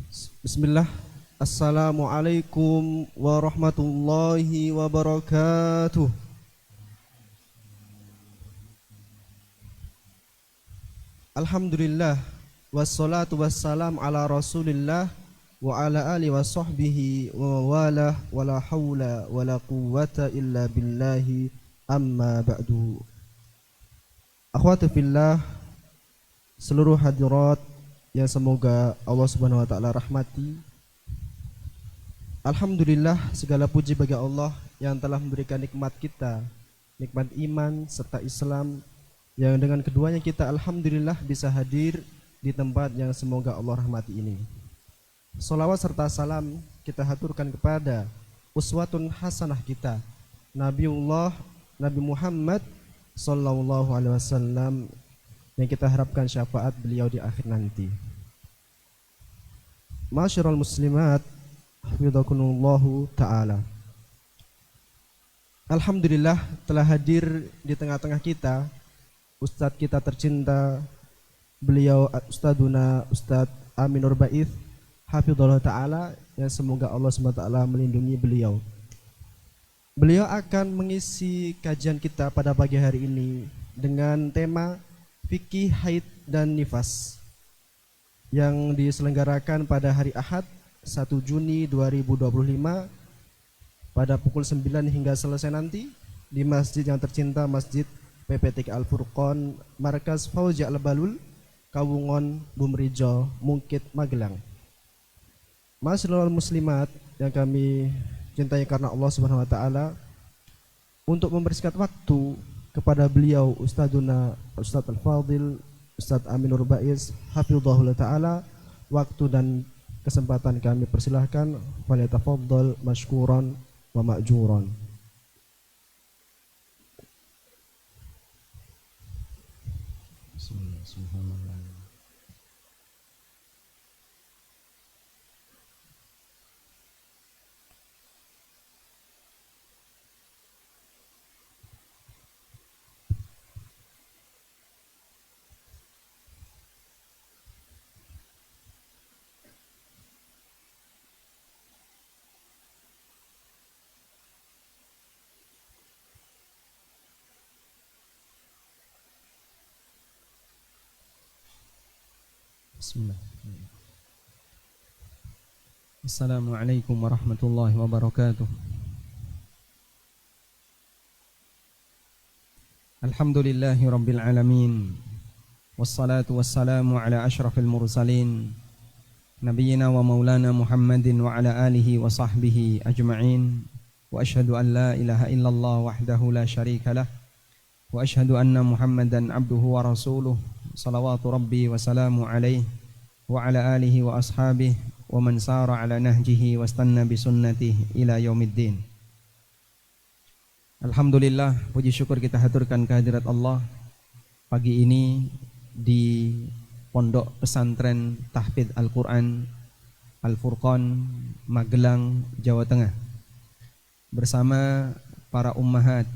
Bismillah. Assalamualaikum warahmatullahi wabarakatuh. Alhamdulillah. Wassalatu wassalam ala rasulillah wa ala alihi wa sahbihi wa mawalah wa la hawla wa la quwwata illa billahi amma ba'du. Akhwati fillah, seluruh hadirat yang semoga Allah Subhanahu wa taala rahmati. Alhamdulillah, segala puji bagi Allah yang telah memberikan nikmat kita, nikmat iman serta Islam, yang dengan keduanya kita alhamdulillah bisa hadir di tempat yang semoga Allah rahmati ini. Salawat serta salam kita haturkan kepada uswatun hasanah kita, Nabiullah Nabi Muhammad sallallahu alaihi wasallam, yang kita harapkan syafaat beliau di akhir nanti. Masyarul muslimat, hafizakumullahu ta'ala. Alhamdulillah telah hadir di tengah-tengah kita Ustadz kita tercinta, beliau Ustadzuna Ustadz Amin Nurbaiz hafizallahu ta'ala, yang semoga Allah SWT melindungi beliau. Beliau akan mengisi kajian kita pada pagi hari ini dengan tema fikih haid dan nifas yang diselenggarakan pada hari Ahad 1 Juni 2025 pada pukul 9 hingga selesai nanti di masjid yang tercinta, Masjid PPTK Al-Furqon, Markas Fauzi Al-Balul, Kawungon, Bumrijo, Mungkit, Magelang. Masyaallah muslimat yang kami cintai karena Allah Subhanahu wa taala, untuk membersihkan waktu kepada beliau Ustadzuna Ustadz Al-Fadil Ustadz Amin Nurbaiz hafizahullah ta'ala, waktu dan kesempatan kami persilahkan. Falyatafaddal mashkuran wa ma'juran. Bismillahirrahmanirrahim. Bismillah. Assalamualaikum warahmatullahi wabarakatuh. Alhamdulillahi rabbil alamin. Wassalatu wassalamu ala ashrafil mursalin, nabiyyina wa maulana Muhammadin wa ala alihi wa sahbihi ajma'in. Wa ashhadu an la ilaha illallah wahdahu la syarika lah, wa ashhadu anna Muhammadan abduhu wa rasuluh. Salawatu rabbi wa salamu alaihi wa ala alihi wa ashabihi wa man sara ala nahjihi wa istanna bi sunnatihi ila yaumiddin. Alhamdulillah, puji syukur kita haturkan kehadirat Allah pagi ini di Pondok Pesantren Tahfidz Al-Quran Al-Furqon, Magelang, Jawa Tengah, bersama para ummahat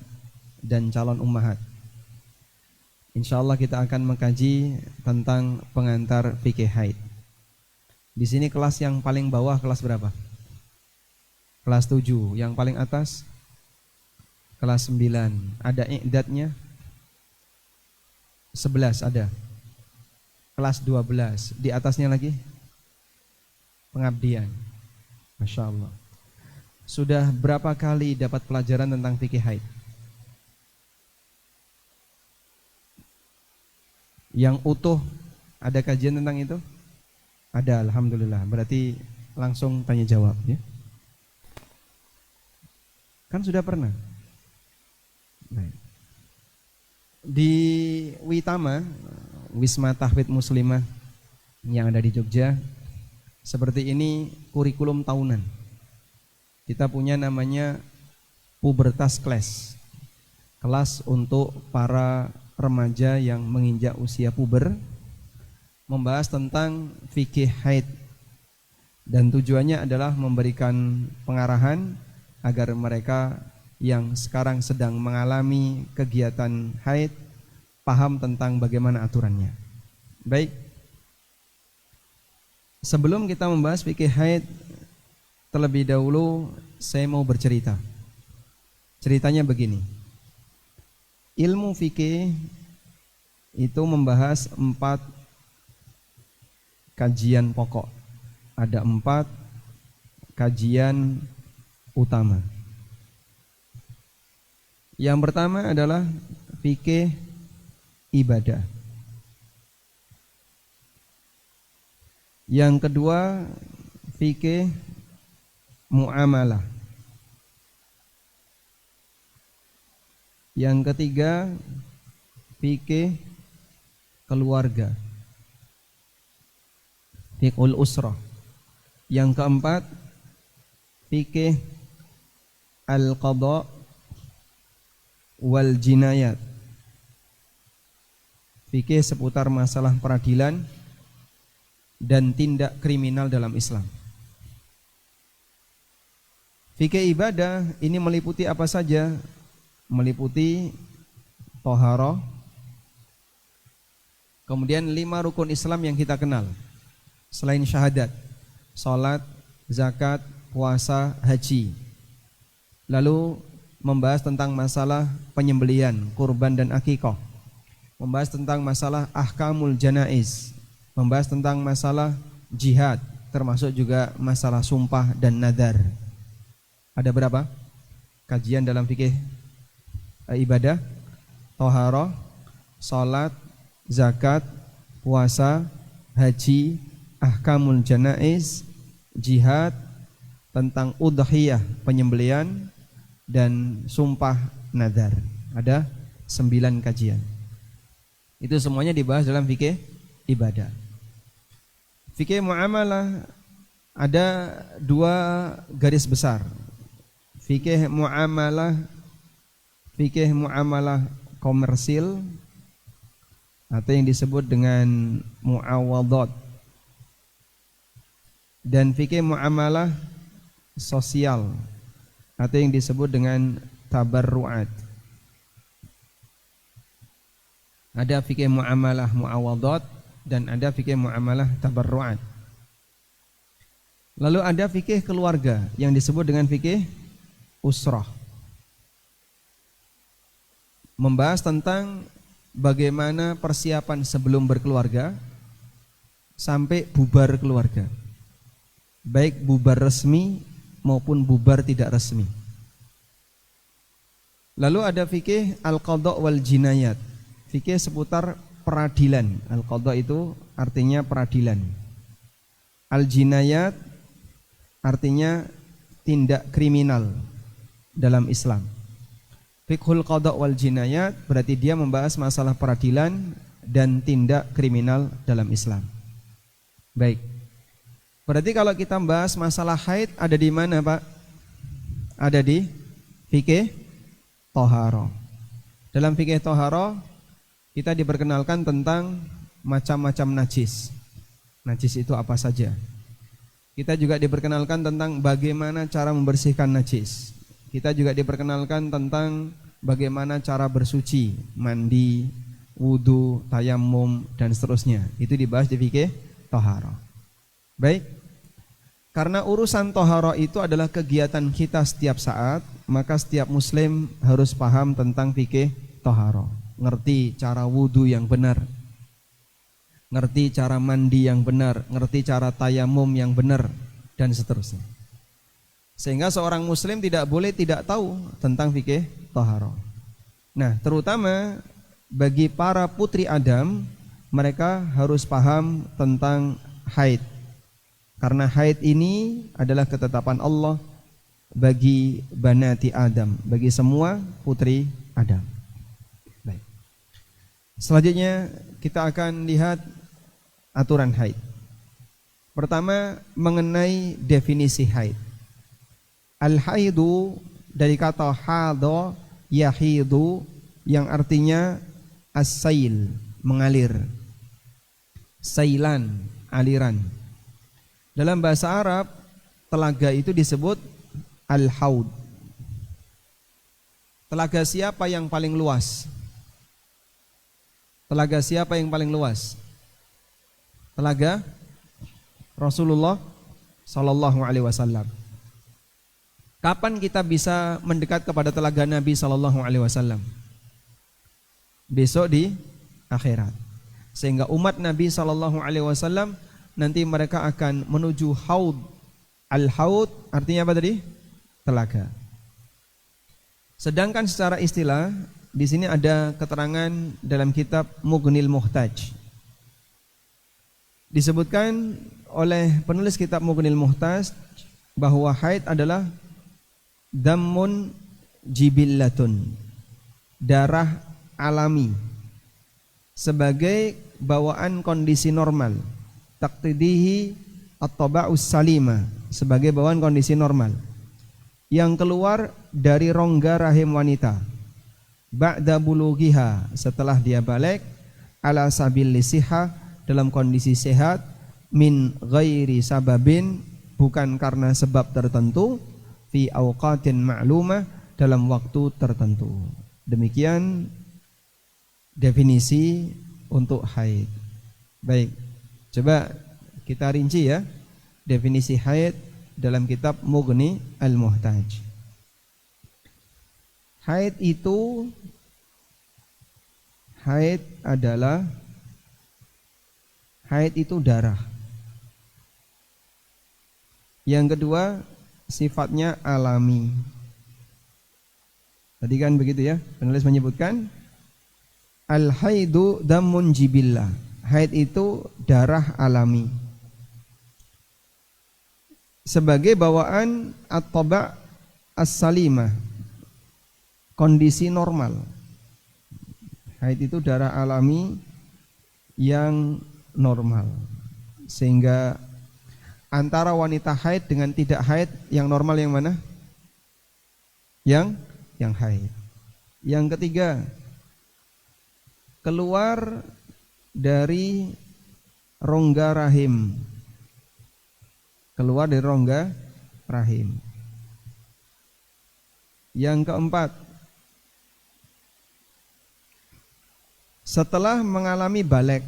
dan calon ummahat. Insyaallah kita akan mengkaji tentang pengantar fikih haid. Di sini kelas yang paling bawah kelas berapa? Kelas 7. Yang paling atas kelas 9. Ada i'dadnya? 11 ada. Kelas 12. Di atasnya lagi pengabdian. Masya Allah. Sudah berapa kali dapat pelajaran tentang fikih haid? Yang utuh ada kajian tentang itu? Ada, alhamdulillah. Berarti langsung tanya jawab ya. Kan sudah pernah. Nah, di Witama, Wisma Tahfidz Muslimah yang ada di Jogja, seperti ini kurikulum tahunan. Kita punya namanya pubertas class. Kelas untuk para remaja yang menginjak usia puber, membahas tentang fikih haid, dan tujuannya adalah memberikan pengarahan agar mereka yang sekarang sedang mengalami kegiatan haid paham tentang bagaimana aturannya. Baik, Sebelum kita membahas fikih haid, terlebih dahulu saya mau bercerita. Ceritanya begini. Ilmu fikih itu membahas 4 kajian pokok. Ada 4 kajian utama. Yang pertama adalah fikih ibadah. Yang kedua fikih muamalah. Yang ketiga fikih keluarga, fiqhul usrah. Yang keempat fikih al-qadha wal jinayat, fikih seputar masalah peradilan dan tindak kriminal dalam Islam. Fikih ibadah ini meliputi apa saja? Meliputi thaharah, kemudian 5 rukun Islam yang kita kenal selain syahadat: salat, zakat, puasa, haji. Lalu membahas tentang masalah penyembelihan, kurban dan akikah. Membahas tentang masalah ahkamul janaiz, membahas tentang masalah jihad, termasuk juga masalah sumpah dan nadar. Ada berapa kajian dalam fikih ibadah? Thaharah, salat, zakat, puasa, haji, ahkamul janaiz, jihad, tentang udhiyah, penyembelihan, dan sumpah nadar. Ada 9 kajian. Itu semuanya dibahas dalam fikih ibadah. Fikih muamalah ada 2 garis besar. Fikih muamalah komersil atau yang disebut dengan muawadhat, dan fikih muamalah sosial atau yang disebut dengan tabarruat. Ada fikih muamalah muawadhat dan ada fikih muamalah tabarruat. Lalu ada fikih keluarga yang disebut dengan fikih usrah, membahas tentang bagaimana persiapan sebelum berkeluarga sampai bubar keluarga, baik bubar resmi maupun bubar tidak resmi. Lalu ada fikih al-qadha wal jinayat, fikih seputar peradilan. Al-qadha itu artinya peradilan. Al-jinayat artinya tindak kriminal dalam Islam. Fiqhul qadha wal jinayat berarti dia membahas masalah peradilan dan tindak kriminal dalam Islam. Baik. Berarti kalau kita membahas masalah haid ada di mana, Pak? Ada di fikih thaharah. Dalam fikih thaharah kita diperkenalkan tentang macam-macam najis. Najis itu apa saja? Kita juga diperkenalkan tentang bagaimana cara membersihkan najis. Kita juga diperkenalkan tentang bagaimana cara bersuci, mandi, wudu, tayammum, dan seterusnya. Itu dibahas di fikih thaharah. Baik. Karena urusan thaharah itu adalah kegiatan kita setiap saat, maka setiap muslim harus paham tentang fikih thaharah. Ngerti cara wudu yang benar, ngerti cara mandi yang benar, ngerti cara tayammum yang benar, dan seterusnya. Sehingga seorang muslim tidak boleh tidak tahu tentang fikih thaharah. Nah, terutama bagi para putri Adam, mereka harus paham tentang haid. Karena haid ini adalah ketetapan Allah bagi banati Adam, bagi semua putri Adam. Baik. Selanjutnya kita akan lihat aturan haid. Pertama, mengenai definisi haid. Al-haidu dari kata hadha yahidu yang artinya as-sail, mengalir. Sailan, aliran. Dalam bahasa Arab, telaga itu disebut al-haud. Telaga siapa yang paling luas? Telaga siapa yang paling luas? Telaga Rasulullah sallallahu alaihi wasallam. Kapan kita bisa mendekat kepada telaga Nabi sallallahu alaihi wasallam? Besok di akhirat. Sehingga umat Nabi sallallahu alaihi wasallam nanti mereka akan menuju haud. Al-haud artinya apa tadi? Telaga. Sedangkan secara istilah di sini ada keterangan dalam kitab Mughnil Muhtaj. Disebutkan oleh penulis kitab Mughnil Muhtaj bahwa haid adalah dammun jibillatun, darah alami, sebagai bawaan kondisi normal, taqtidihi at-taba'us salima, sebagai bawaan kondisi normal yang keluar dari rongga rahim wanita ba'da bulughiha, setelah dia balik, ala sabil lisihah, dalam kondisi sehat, min ghairi sababin, bukan karena sebab tertentu, fi awqatin ma'lumah, dalam waktu tertentu. Demikian definisi untuk haid. Baik, coba kita rinci ya definisi haid dalam kitab Mughni Al-Muhtaj. Haid itu darah. Yang kedua, sifatnya alami. Tadi kan begitu ya, penulis menyebutkan al-haidu damun jibillah. Haid itu darah alami, sebagai bawaan at-taba' as-salimah, kondisi normal. Haid itu darah alami yang normal, sehingga antara wanita haid dengan tidak haid, yang normal yang mana? Yang haid. Yang ketiga, keluar dari rongga rahim. Keluar dari rongga rahim. Yang keempat, setelah mengalami balik,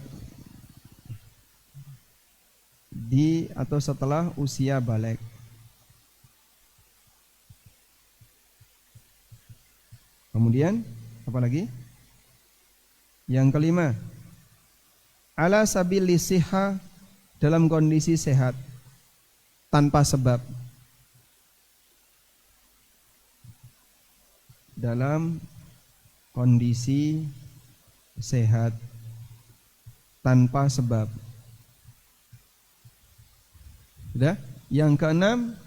atau setelah usia balik. Kemudian apa lagi? Yang kelima, ala sabil lisihah, dalam kondisi sehat tanpa sebab. Dalam kondisi sehat tanpa sebab. Sudah? Yang keenam,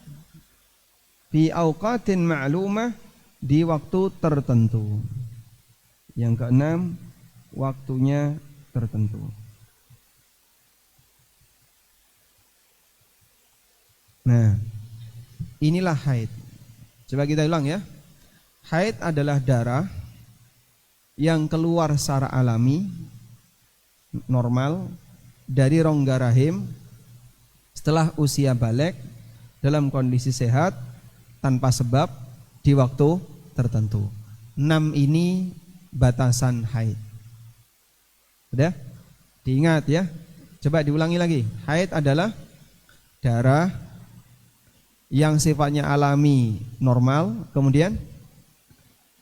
fi awqatin ma'lumah, di waktu tertentu. Yang keenam, waktunya tertentu. Nah, inilah haid. Coba kita ulang ya. Haid adalah darah yang keluar secara alami, normal, dari rongga rahim setelah usia balik, dalam kondisi sehat tanpa sebab, di waktu tertentu. 6 ini batasan haid. Sudah? Diingat ya. Coba diulangi lagi. Haid adalah darah yang sifatnya alami, normal, kemudian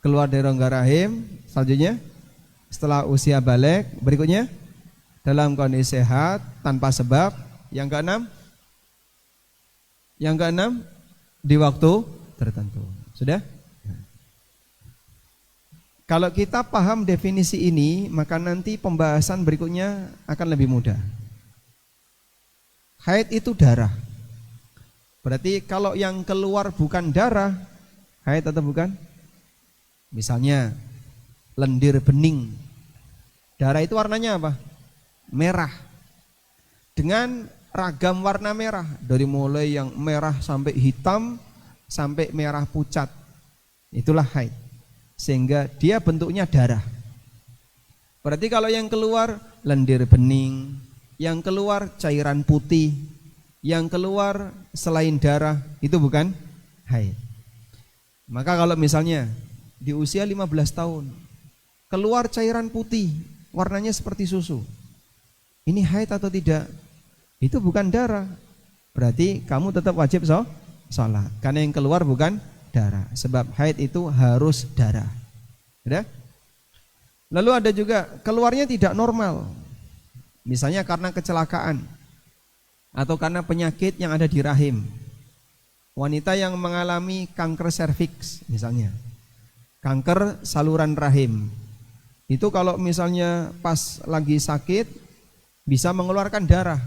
keluar dari rongga rahim, selanjutnya setelah usia balik, berikutnya dalam kondisi sehat tanpa sebab. Yang keenam di waktu tertentu. Sudah? Kalau kita paham definisi ini, maka nanti pembahasan berikutnya akan lebih mudah. Haid itu darah. Berarti kalau yang keluar bukan darah, haid atau bukan? Misalnya lendir bening. Darah itu warnanya apa? Merah. Dengan ragam warna merah, dari mulai yang merah sampai hitam sampai merah pucat. Itulah haid. Sehingga dia bentuknya darah. Berarti kalau yang keluar lendir bening, yang keluar cairan putih, yang keluar selain darah, itu bukan haid. Maka kalau misalnya di usia 15 tahun keluar cairan putih, warnanya seperti susu, ini haid atau tidak? Itu bukan darah, berarti kamu tetap wajib sholat. Karena yang keluar bukan darah. Sebab haid itu harus darah. Udah? Lalu ada juga keluarnya tidak normal. Misalnya karena kecelakaan atau karena penyakit yang ada di rahim. Wanita yang mengalami kanker serviks misalnya, kanker saluran rahim, itu kalau misalnya pas lagi sakit bisa mengeluarkan darah,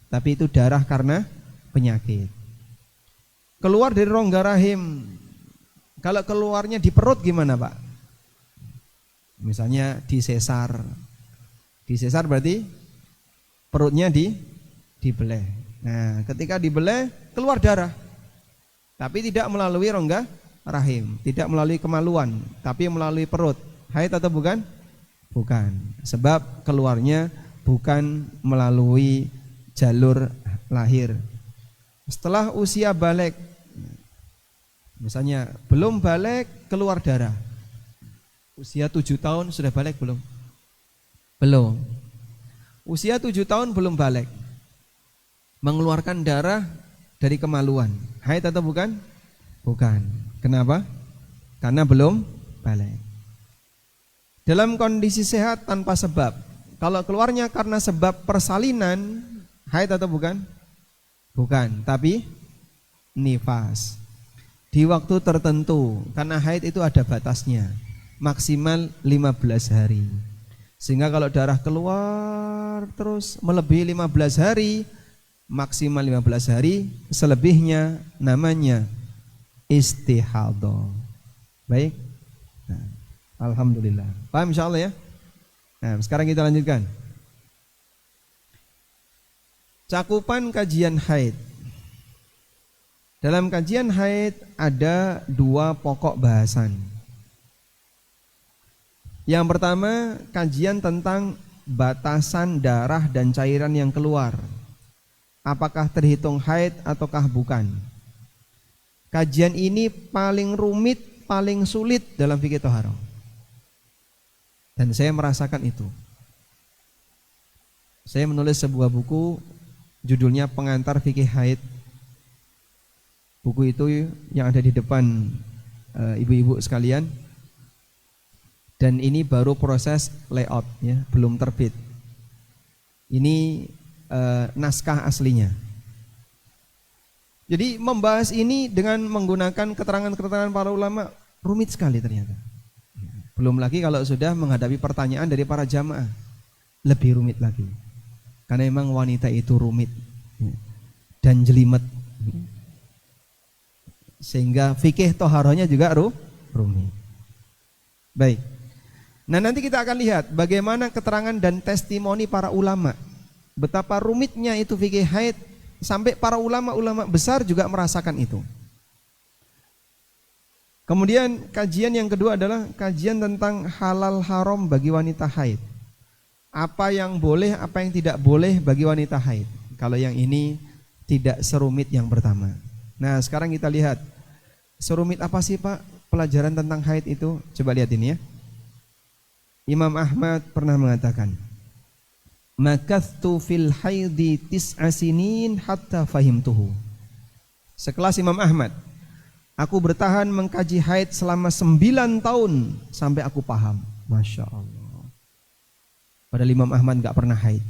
tapi itu darah karena penyakit. Keluar dari rongga rahim, kalau keluarnya di perut gimana Pak? Misalnya disesar berarti perutnya dibelah. Nah, ketika dibelah keluar darah, tapi tidak melalui rongga rahim, tidak melalui kemaluan, tapi melalui perut. Haid atau bukan? Bukan. Sebab keluarnya bukan melalui jalur lahir. Setelah usia balik, misalnya belum balik keluar darah. Usia 7 tahun sudah balik belum? Belum. Usia 7 tahun belum balik, mengeluarkan darah dari kemaluan. Haid atau bukan? Bukan. Kenapa? Karena belum balik. Dalam kondisi sehat tanpa sebab. Kalau keluarnya karena sebab persalinan, haid atau bukan? Bukan, tapi nifas. Di waktu tertentu, karena haid itu ada batasnya, maksimal 15 hari. Sehingga kalau darah keluar terus melebihi 15 hari, maksimal 15 hari, selebihnya namanya istihadah. Baik. Nah, alhamdulillah. Paham insyaallah ya? Nah, sekarang kita lanjutkan. Cakupan kajian haid. Dalam kajian haid ada 2 pokok bahasan. Yang pertama, kajian tentang batasan darah dan cairan yang keluar. Apakah terhitung haid ataukah bukan? Kajian ini paling rumit, paling sulit dalam fikih thaharah. Dan saya merasakan itu. Saya menulis sebuah buku, judulnya Pengantar Fikih Haid. Buku itu yang ada di depan ibu-ibu sekalian. Dan ini baru proses layout, ya, belum terbit. Ini naskah aslinya. Jadi membahas ini dengan menggunakan keterangan-keterangan para ulama rumit sekali ternyata. Belum lagi kalau sudah menghadapi pertanyaan dari para jamaah, lebih rumit lagi. Karena memang wanita itu rumit dan jelimet, sehingga fikih toharohnya juga rumit. Baik. Nah, nanti kita akan lihat bagaimana keterangan dan testimoni para ulama. Betapa rumitnya itu fikih haid, sampai para ulama-ulama besar juga merasakan itu. Kemudian kajian yang kedua adalah kajian tentang halal haram bagi wanita haid. Apa yang boleh, apa yang tidak boleh bagi wanita haid. Kalau yang ini tidak serumit yang pertama. Nah, sekarang kita lihat serumit apa sih Pak pelajaran tentang haid itu? Coba lihat ini ya. Imam Ahmad pernah mengatakan, makathtu fil haidi tis'a sinin hatta fahimtuhu. Sekelas Imam Ahmad, aku bertahan mengkaji haid selama 9 tahun sampai aku paham. Masya Allah. Padahal Imam Ahmad gak pernah haid.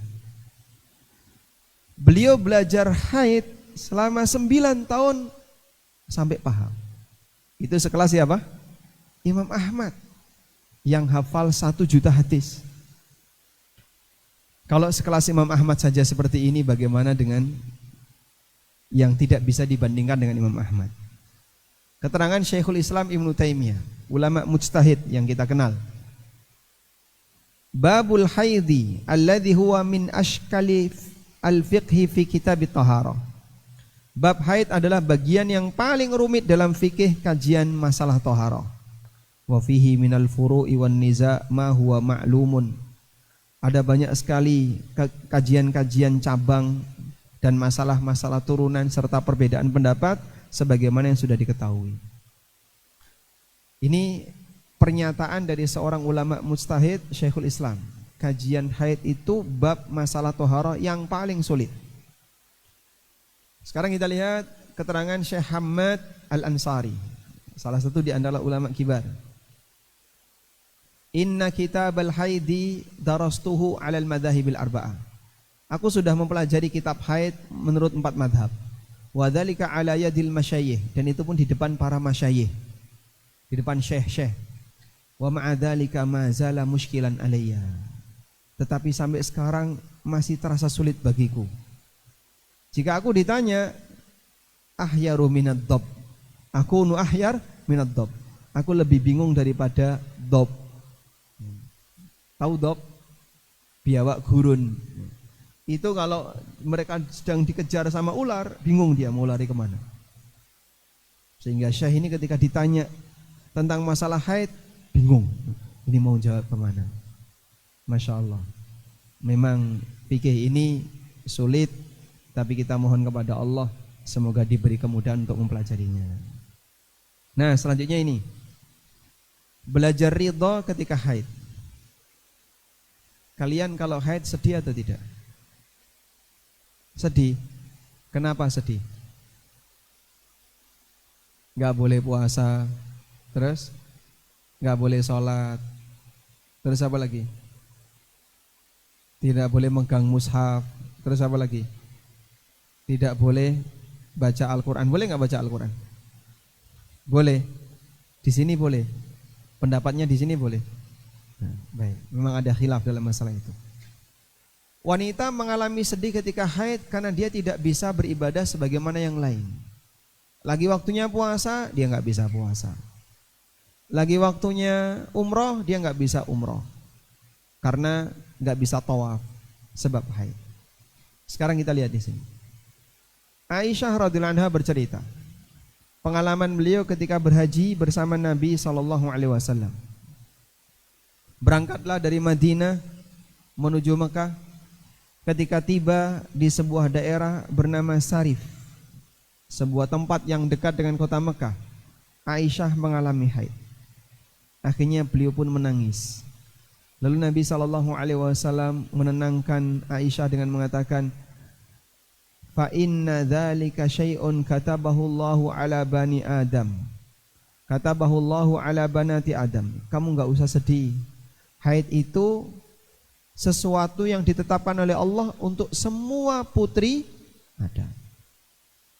Beliau belajar haid selama 9 tahun sampai paham. Itu sekelas siapa? Imam Ahmad yang hafal 1 juta hadis. Kalau sekelas Imam Ahmad saja seperti ini, bagaimana dengan yang tidak bisa dibandingkan dengan Imam Ahmad? Keterangan Syekhul Islam Ibnu Taimiyah, ulama mujtahid yang kita kenal. Babul haidhi alladhi huwa min ashkali al-fiqhi fi kitab at-taharah. Bab haid adalah bagian yang paling rumit dalam fikih kajian masalah taharah. Wa fihi minal furu'i wan niza' ma huwa ma'lumun. Ada banyak sekali kajian-kajian cabang dan masalah-masalah turunan serta perbedaan pendapat sebagaimana yang sudah diketahui. Ini pernyataan dari seorang ulama mujtahid, Syekhul Islam. Kajian haid itu bab masalah tohara yang paling sulit. Sekarang kita lihat keterangan Syekh Hamad Al-Ansari, salah satu di antara ulama kibar. Inna kitabal haidi darastuhu alal madhahibil arba'ah. Aku sudah mempelajari kitab haid menurut 4 madhab. Wa dzalika ala yadil masyayikh, dan itu pun di depan para masyayikh, di depan syekh-syekh. Wa ma'a dzalika ma zala mushkilan alayya. Tetapi sampai sekarang masih terasa sulit bagiku. Jika aku ditanya ahyaru minad dhab, aku nu ahyar minad dhab, aku lebih bingung daripada dhab. Tahu dhab? Biawak gurun. Itu kalau mereka sedang dikejar sama ular, bingung dia mau lari kemana. Sehingga Syekh ini ketika ditanya tentang masalah haid, bingung, ini mau jawab kemana. Masya Allah. Memang fikih ini sulit, tapi kita mohon kepada Allah semoga diberi kemudahan untuk mempelajarinya. Nah, selanjutnya ini, belajar ridha ketika haid. Kalian kalau haid sedih atau tidak? Sedih. Kenapa sedih? Gak boleh puasa, terus gak boleh sholat, terus apa lagi? Tidak boleh megang mushaf, terus apa lagi? Tidak boleh baca Al-Quran. Boleh gak baca Al-Quran? Boleh. Di sini boleh. Pendapatnya di sini boleh. Nah, baik. Memang ada khilaf dalam masalah itu. Wanita mengalami sedih ketika haid karena dia tidak bisa beribadah sebagaimana yang lain. Lagi waktunya puasa, dia nggak bisa puasa. Lagi waktunya umroh, dia nggak bisa umroh karena nggak bisa tawaf sebab haid. Sekarang kita lihat di sini. Aisyah radhiyallahu anha bercerita pengalaman beliau ketika berhaji bersama Nabi SAW. Berangkatlah dari Madinah menuju Mekah. Ketika tiba di sebuah daerah bernama Sarif, sebuah tempat yang dekat dengan kota Mekah, Aisyah mengalami haid. Akhirnya beliau pun menangis. Lalu Nabi SAW menenangkan Aisyah dengan mengatakan, fa inna dzalika syai'un katabahu Allahu ala bani Adam. Katabahu Allahu ala banati Adam. Kamu enggak usah sedih. Haid itu sesuatu yang ditetapkan oleh Allah untuk semua putri Adam.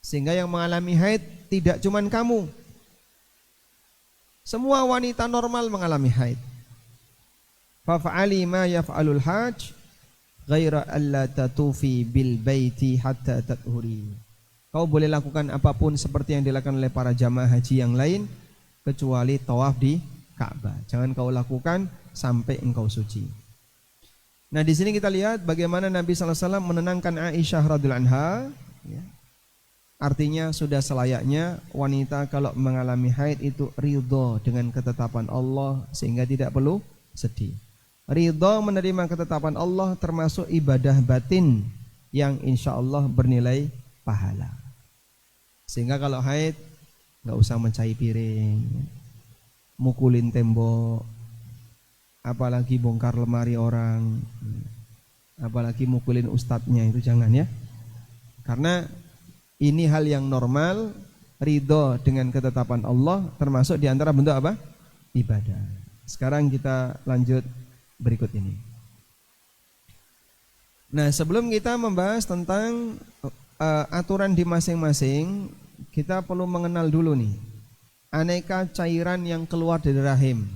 Sehingga yang mengalami haid tidak cuma kamu. Semua wanita normal mengalami haid. Faf'ali ma yaf'alul hajj ghaira alla tatufi bil baiti hatta tathuri. Kau boleh lakukan apapun seperti yang dilakukan oleh para jamaah haji yang lain kecuali tawaf di Ka'bah. Jangan kau lakukan sampai engkau suci. Nah, di sini kita lihat bagaimana Nabi SAW menenangkan Aisyah radhiyallahu anha. Ya. Artinya sudah selayaknya wanita kalau mengalami haid itu ridho dengan ketetapan Allah sehingga tidak perlu sedih. Ridho menerima ketetapan Allah termasuk ibadah batin yang insya Allah bernilai pahala. Sehingga kalau haid nggak usah mencahi piring, mukulin tembok, apalagi bongkar lemari orang, apalagi mukulin ustadznya, itu jangan ya. Karena ini hal yang normal, ridho dengan ketetapan Allah termasuk diantara bentuk apa? Ibadah. Sekarang kita lanjut berikut ini. Nah, sebelum kita membahas tentang aturan di masing-masing, kita perlu mengenal dulu nih aneka cairan yang keluar dari rahim.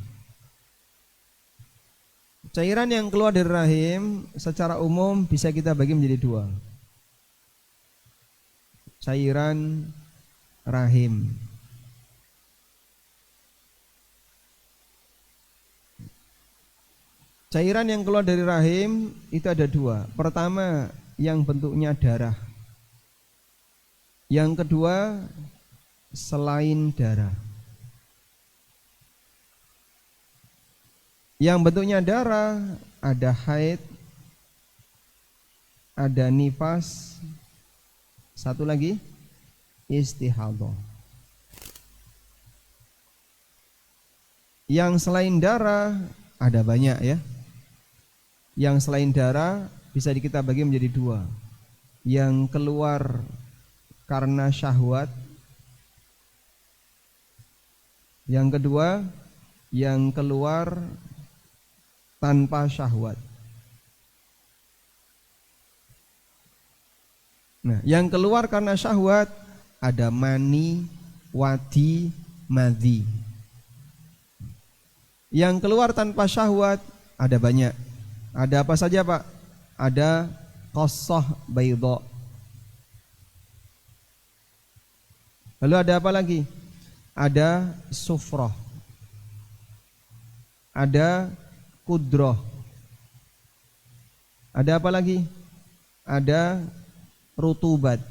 Cairan yang keluar dari rahim secara umum bisa kita bagi menjadi 2. Cairan rahim. Cairan yang keluar dari rahim itu ada 2. Pertama yang bentuknya darah. Yang kedua selain darah. Yang bentuknya darah ada haid, ada nifas, satu lagi istihadhah. Yang selain darah ada banyak ya. Yang selain darah bisa kita bagi menjadi 2. Yang keluar karena syahwat. Yang kedua, yang keluar tanpa syahwat. Nah, yang keluar karena syahwat ada mani, wadi, madhi. Yang keluar tanpa syahwat ada banyak. Ada apa saja, Pak? Ada qassah baydha. Lalu ada apa lagi? Ada sufrah. Ada kudrah. Ada apa lagi? Ada rutubat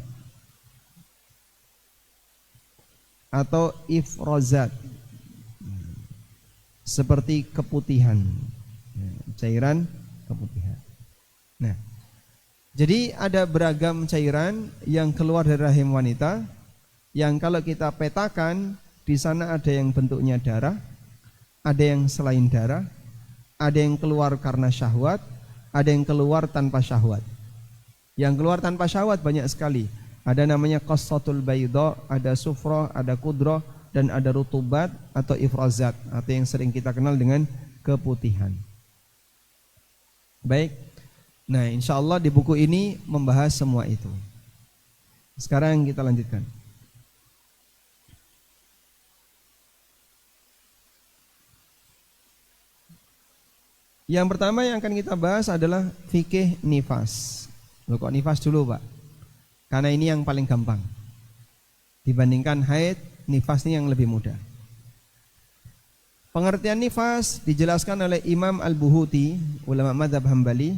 atau ifrozat, seperti keputihan, cairan keputihan. Nah, jadi ada beragam cairan yang keluar dari rahim wanita, yang kalau kita petakan, di sana ada yang bentuknya darah, ada yang selain darah, ada yang keluar karena syahwat, ada yang keluar tanpa syahwat. Yang keluar tanpa syahwat banyak sekali. Ada namanya qassatul baydha, ada sufrah, ada kudrah, dan ada rutubat atau ifrazat, atau yang sering kita kenal dengan keputihan. Baik. Nah, insya Allah di buku ini membahas semua itu. Sekarang kita lanjutkan. Yang pertama yang akan kita bahas adalah fikih nifas. Loh, kok nifas dulu, Pak? Karena ini yang paling gampang. Dibandingkan haid, nifas ini yang lebih mudah. Pengertian nifas dijelaskan oleh Imam Al-Buhuti, ulama mazhab Hambali.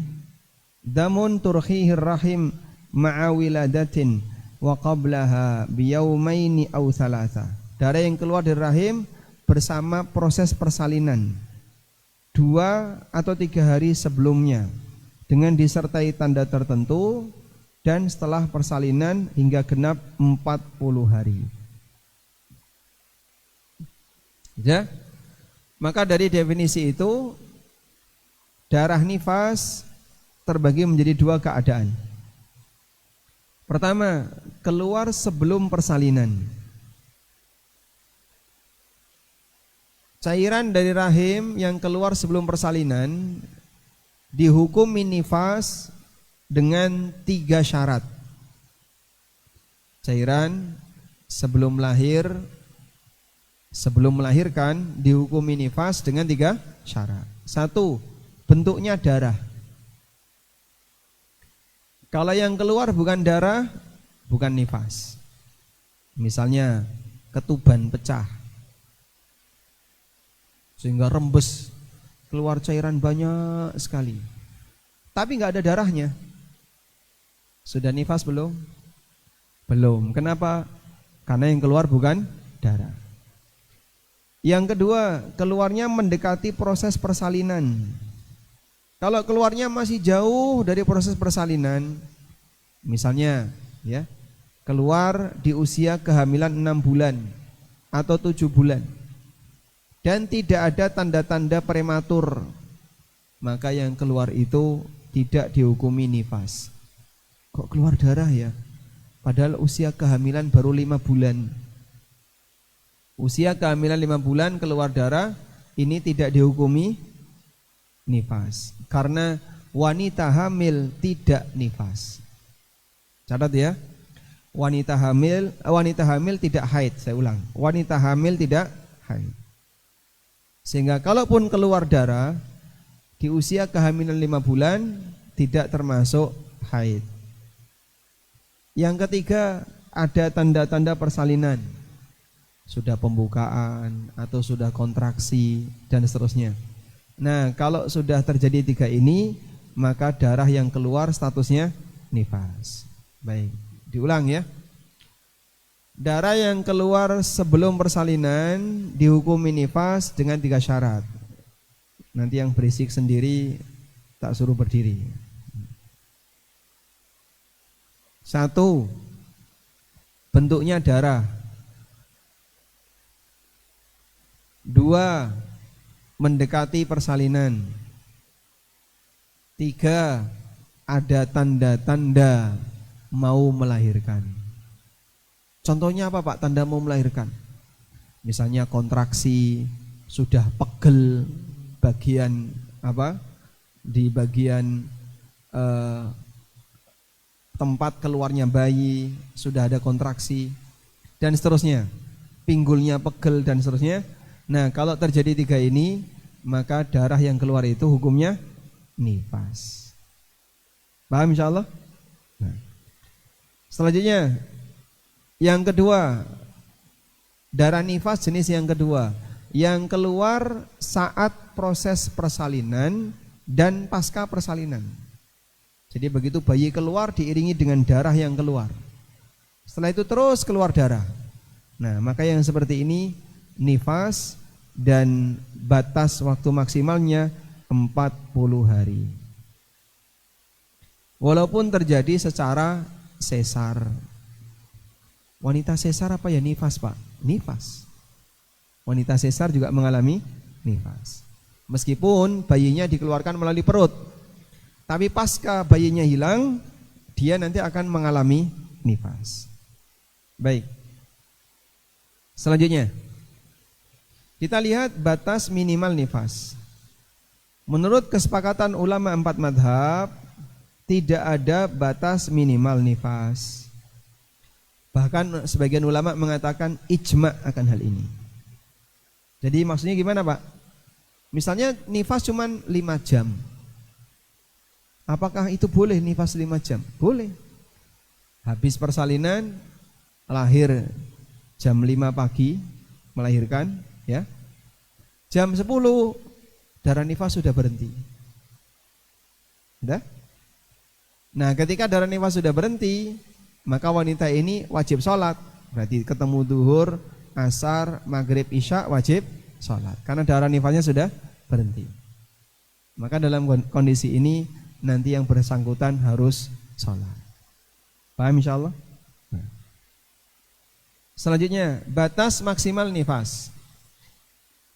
Damun turkhihir rahim ma'a wiladatin wa qablaha biyaumaini aw thalatha. Darah yang keluar dari rahim bersama proses persalinan 2 atau 3 hari sebelumnya, dengan disertai tanda tertentu, dan setelah persalinan hingga genap 40 hari. Ya? Maka dari definisi itu, darah nifas terbagi menjadi 2 keadaan. Pertama, keluar sebelum persalinan. Cairan dari rahim yang keluar sebelum persalinan dihukumi nifas dengan 3 syarat. Cairan sebelum melahirkan dihukumi nifas dengan 3 syarat. 1, bentuknya darah. Kalau yang keluar bukan darah, bukan nifas. Misalnya ketuban pecah sehingga rembes, keluar cairan banyak sekali, tapi nggak ada darahnya, sudah nifas belum? Belum. Kenapa? Karena yang keluar bukan darah. Yang kedua, keluarnya mendekati proses persalinan. Kalau keluarnya masih jauh dari proses persalinan, misalnya ya, keluar di usia kehamilan 6 bulan atau 7 bulan dan tidak ada tanda-tanda prematur, maka yang keluar itu tidak dihukumi nifas. Kok keluar darah ya? Padahal usia kehamilan baru 5 bulan. Usia kehamilan 5 bulan keluar darah, ini tidak dihukumi nifas, karena wanita hamil tidak nifas. Catat ya, wanita hamil tidak haid. Saya ulang, wanita hamil tidak haid. Sehingga kalaupun keluar darah di usia kehamilan 5 bulan tidak termasuk haid. Yang ketiga, ada tanda-tanda persalinan, sudah pembukaan atau sudah kontraksi dan seterusnya. Nah, kalau sudah terjadi 3 ini, maka darah yang keluar statusnya nifas. Baik, diulang ya. Darah yang keluar sebelum persalinan dihukumi nifas dengan 3 syarat. Nanti yang berisik sendiri tak suruh berdiri. 1, bentuknya darah. 2, mendekati persalinan. 3, ada tanda-tanda mau melahirkan. Contohnya apa Pak? Tanda mau melahirkan. Misalnya kontraksi, sudah pegel bagian apa? Di bagian tempat keluarnya bayi, sudah ada kontraksi dan seterusnya. Pinggulnya pegel dan seterusnya. Nah, kalau terjadi tiga ini, maka darah yang keluar itu hukumnya nifas. Paham insyaallah? Nah. Selanjutnya yang kedua, darah nifas jenis yang kedua, yang keluar saat proses persalinan dan pasca persalinan. Jadi begitu bayi keluar diiringi dengan darah yang keluar. Setelah itu terus keluar darah. Nah, maka yang seperti ini nifas dan batas waktu maksimalnya 40 hari. Walaupun terjadi secara sesar. Wanita sesar apa ya nifas Pak? Nifas. Wanita sesar juga mengalami nifas. Meskipun bayinya dikeluarkan melalui perut, tapi pasca bayinya hilang, dia nanti akan mengalami nifas. Baik. Selanjutnya, kita lihat batas minimal nifas. Menurut kesepakatan ulama 4 madhab, tidak ada batas minimal nifas. Bahkan sebagian ulama mengatakan ijma akan hal ini. Jadi maksudnya gimana Pak? Misalnya nifas cuma 5 jam. Apakah itu boleh nifas 5 jam? Boleh. Habis persalinan, lahir jam 5 pagi, melahirkan, ya. Jam 10 darah nifas sudah berhenti. Sudah? Nah, ketika darah nifas sudah berhenti, maka wanita ini wajib sholat. Berarti ketemu duhur, asar, maghrib, isya wajib sholat. Karena darah nifasnya sudah berhenti. Maka dalam kondisi ini nanti yang bersangkutan harus sholat. Paham insyaallah? Nah. Selanjutnya, batas maksimal nifas.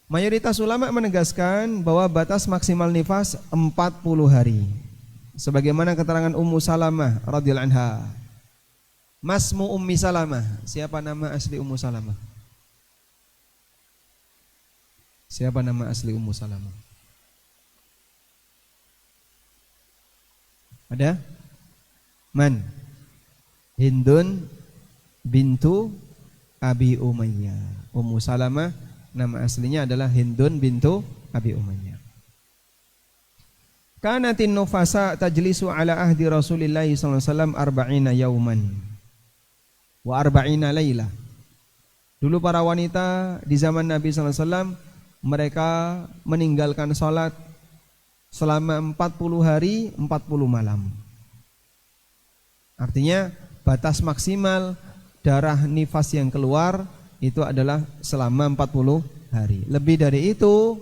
Mayoritas ulama menegaskan bahwa batas maksimal nifas 40 hari. Sebagaimana keterangan Ummu Salamah radhiyallahu anha. Masmu Ummi Salamah. Siapa nama asli Ummu Salamah? Siapa nama asli Ummu Salamah? Ada? Man? Hindun bintu Abi Umayyah. Ummu Salamah nama aslinya adalah Hindun bintu Abi Umayyah. Kanatin nufasa tajlisu ala ahdi Rasulillah sallallahu alaihi wasallam 40 yauman wa 40 lailah. Dulu para wanita di zaman Nabi sallallahu alaihi wasallam mereka meninggalkan salat selama 40 hari 40 malam. Artinya batas maksimal darah nifas yang keluar itu adalah selama 40 hari. Lebih dari itu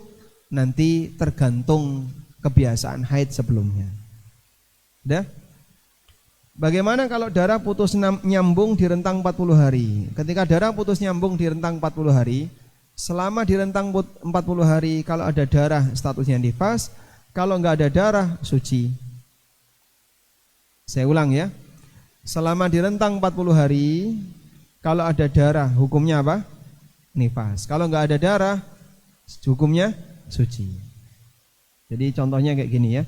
nanti tergantung kebiasaan haid sebelumnya. Udah? Bagaimana kalau darah putus nyambung di rentang 40 hari? Ketika darah putus nyambung di rentang 40 hari, selama di rentang 40 hari kalau ada darah statusnya nifas, kalau enggak ada darah suci. Saya ulang ya. Selama di rentang 40 hari kalau ada darah hukumnya apa? Nifas. Kalau enggak ada darah hukumnya suci. Jadi contohnya kayak gini ya.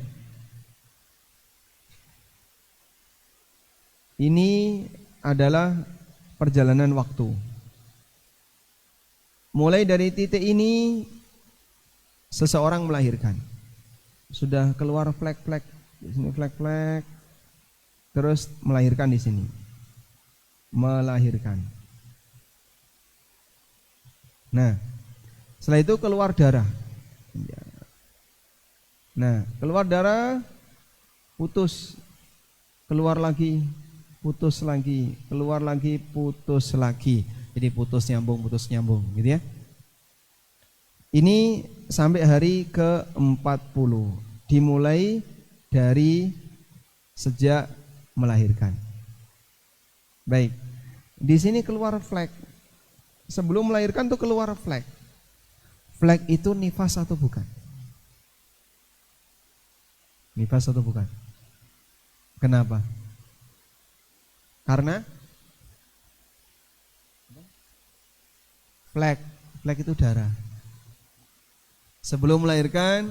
Ini adalah perjalanan waktu. Mulai dari titik ini seseorang melahirkan. Sudah keluar flek-flek, di sini flek-flek. Terus melahirkan di sini. Melahirkan. Nah, setelah itu keluar darah. Nah, keluar darah, putus, keluar lagi, putus lagi, keluar lagi, putus lagi. Jadi putus nyambung, gitu ya. Ini sampai hari ke-40, dimulai dari sejak melahirkan. Baik, di sini keluar flek. Sebelum melahirkan tuh keluar flek. Flek itu nifas atau bukan? Nifas atau bukan? Kenapa? Karena Flek, flek itu darah. Sebelum melahirkan,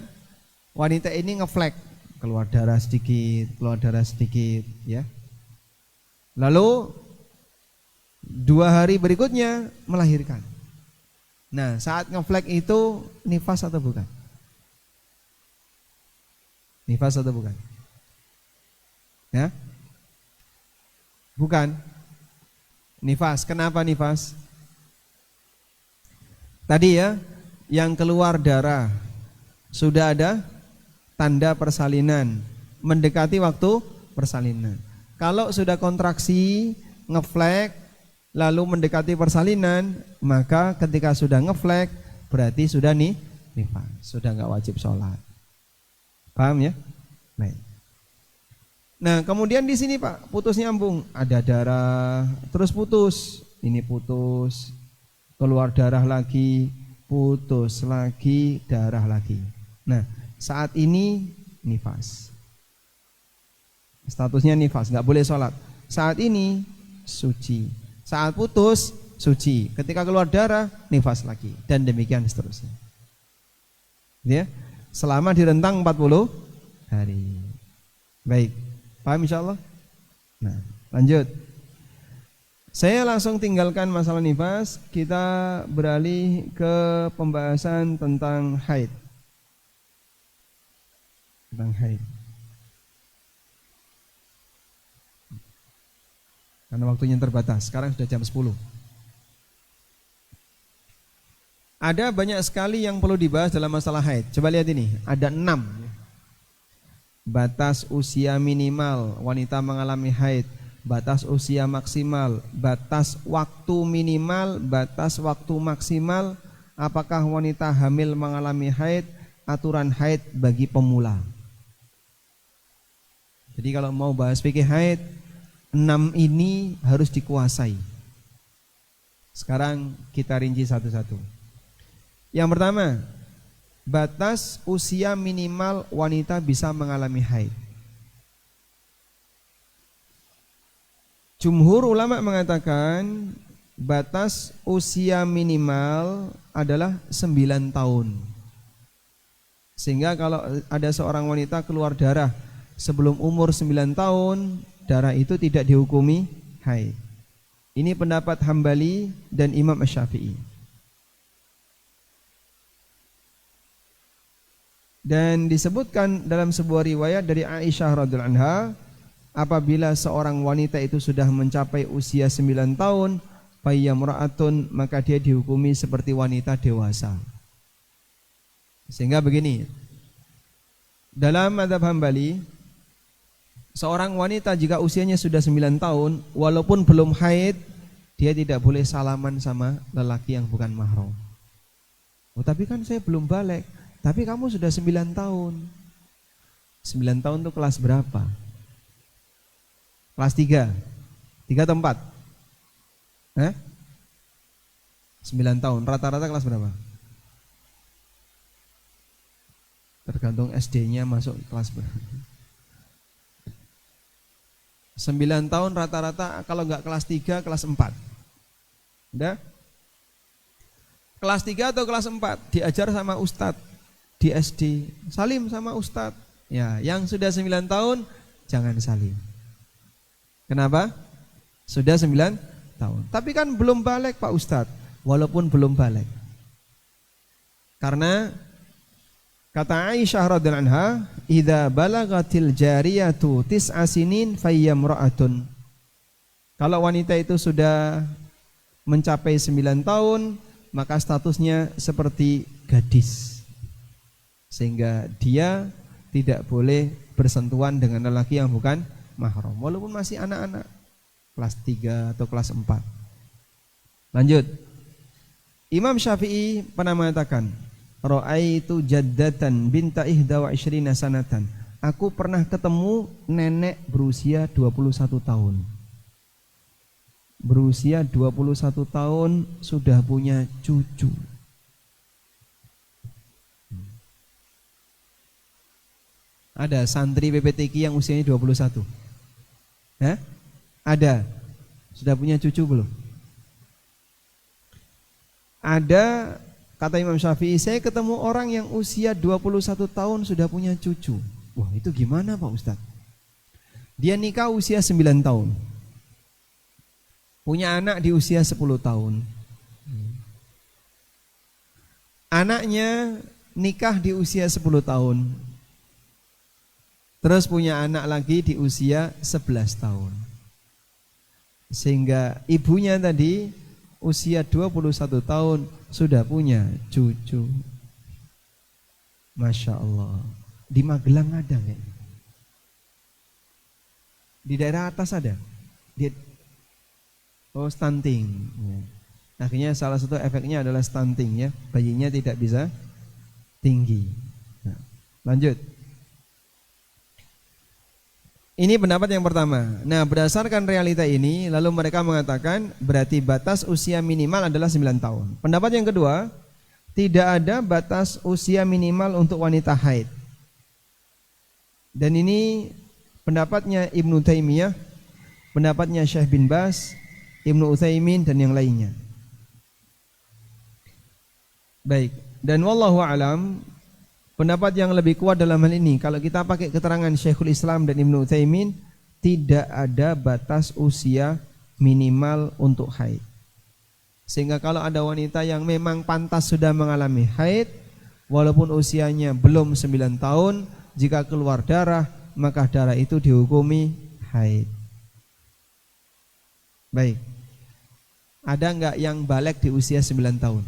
wanita ini ngeflek, keluar darah sedikit, ya. Lalu 2 hari berikutnya melahirkan. Nah, saat ngeflek itu nifas atau bukan? Nifas atau bukan? Ya? Bukan. Nifas. Kenapa nifas? Tadi ya, yang keluar darah sudah ada tanda persalinan, mendekati waktu persalinan. Kalau sudah kontraksi, ngeflek, lalu mendekati persalinan, maka ketika sudah ngeflek berarti sudah nifas, sudah nggak wajib sholat. Paham ya? Baik. Nah, kemudian di sini Pak, putus nyambung, ada darah, terus putus, ini putus, keluar darah lagi, putus lagi, darah lagi. Nah, saat ini nifas. Statusnya nifas, nggak boleh sholat. Saat ini suci. Saat putus suci. Ketika keluar darah nifas lagi, dan demikian seterusnya. Ya, selama di rentang 40 hari. Baik, paham insyaallah? Nah, lanjut. Saya langsung tinggalkan masalah nifas, kita beralih ke pembahasan tentang haid. Tentang haid. Karena waktunya terbatas, sekarang sudah jam 10. Ada banyak sekali yang perlu dibahas dalam masalah haid. Coba lihat ini, ada 6. Batas usia minimal wanita mengalami haid, batas usia maksimal, batas waktu minimal, batas waktu maksimal, apakah wanita hamil mengalami haid, aturan haid bagi pemula. Jadi kalau mau bahas fikih haid, 6 ini harus dikuasai. Sekarang kita rinci satu-satu. Yang pertama, batas usia minimal wanita bisa mengalami haid. Jumhur ulama mengatakan batas usia minimal adalah 9 tahun. Sehingga kalau ada seorang wanita keluar darah sebelum umur 9 tahun, darah itu tidak dihukumi haid. Ini pendapat Hambali dan Imam Syafi'i. Dan disebutkan dalam sebuah riwayat dari Aisyah radhiyallahu anha, apabila seorang wanita itu sudah mencapai usia 9 tahun, fayyamra'atun, maka dia dihukumi seperti wanita dewasa. Sehingga begini, dalam mazhab Hambali, seorang wanita jika usianya sudah 9 tahun, walaupun belum haid, dia tidak boleh salaman sama lelaki yang bukan mahram. Oh, tapi kan saya belum balik. Tapi kamu sudah 9 tahun. 9 tahun itu kelas berapa? Kelas 3? 3 atau 4? 9 tahun, rata-rata kelas berapa? Tergantung SD-nya masuk kelas berapa. 9 tahun rata-rata, kalau enggak kelas 3, kelas 4. Udah? Kelas 3 atau kelas 4 diajar sama ustadz di SD, salim sama ustadz. Ya, yang sudah 9 tahun jangan salim. Kenapa? Sudah 9 tahun. Tapi kan belum balik Pak Ustadz. Walaupun belum balik. Karena kata Aisyah radhiyallahu anha, "Idza balagatil jariyatu tis'a sinin fayyamra'atun." Kalau wanita itu sudah mencapai 9 tahun, maka statusnya seperti gadis. Sehingga dia tidak boleh bersentuhan dengan lelaki yang bukan mahram, walaupun masih anak-anak kelas 3 atau kelas 4. Lanjut. Imam Syafi'i pernah mengatakan, "Ra'aitu jaddatan binta ihda wa ishrina sanatan." Aku pernah ketemu nenek berusia 21 tahun. Berusia 21 tahun sudah punya cucu. Ada santri PPTQ yang usianya 21? Ada. Sudah punya cucu belum? Ada, kata Imam Syafi'i, saya ketemu orang yang usia 21 tahun sudah punya cucu. Wah, itu gimana Pak Ustadz? Dia nikah usia 9 tahun. Punya anak di usia 10 tahun. Anaknya nikah di usia 10 tahun. Terus punya anak lagi di usia 11 tahun. Sehingga ibunya tadi usia 21 tahun sudah punya cucu. Masya Allah. Di Magelang ada nggak? Di daerah atas ada? Stunting. Akhirnya salah satu efeknya adalah stunting ya. Bayinya tidak bisa tinggi. Nah, lanjut. Ini pendapat yang pertama. Nah, berdasarkan realita ini, lalu mereka mengatakan berarti batas usia minimal adalah 9 tahun. Pendapat yang kedua, tidak ada batas usia minimal untuk wanita haid. Dan ini pendapatnya Ibnu Taimiyah, pendapatnya Syekh bin Baz, Ibnu Utsaimin dan yang lainnya. Baik, dan wallahu alam, pendapat yang lebih kuat dalam hal ini, kalau kita pakai keterangan Syekhul Islam dan Ibnu Utsaimin, tidak ada batas usia minimal untuk haid. Sehingga kalau ada wanita yang memang pantas sudah mengalami haid, walaupun usianya belum 9 tahun, jika keluar darah, maka darah itu dihukumi haid. Baik, ada enggak yang balik di usia 9 tahun?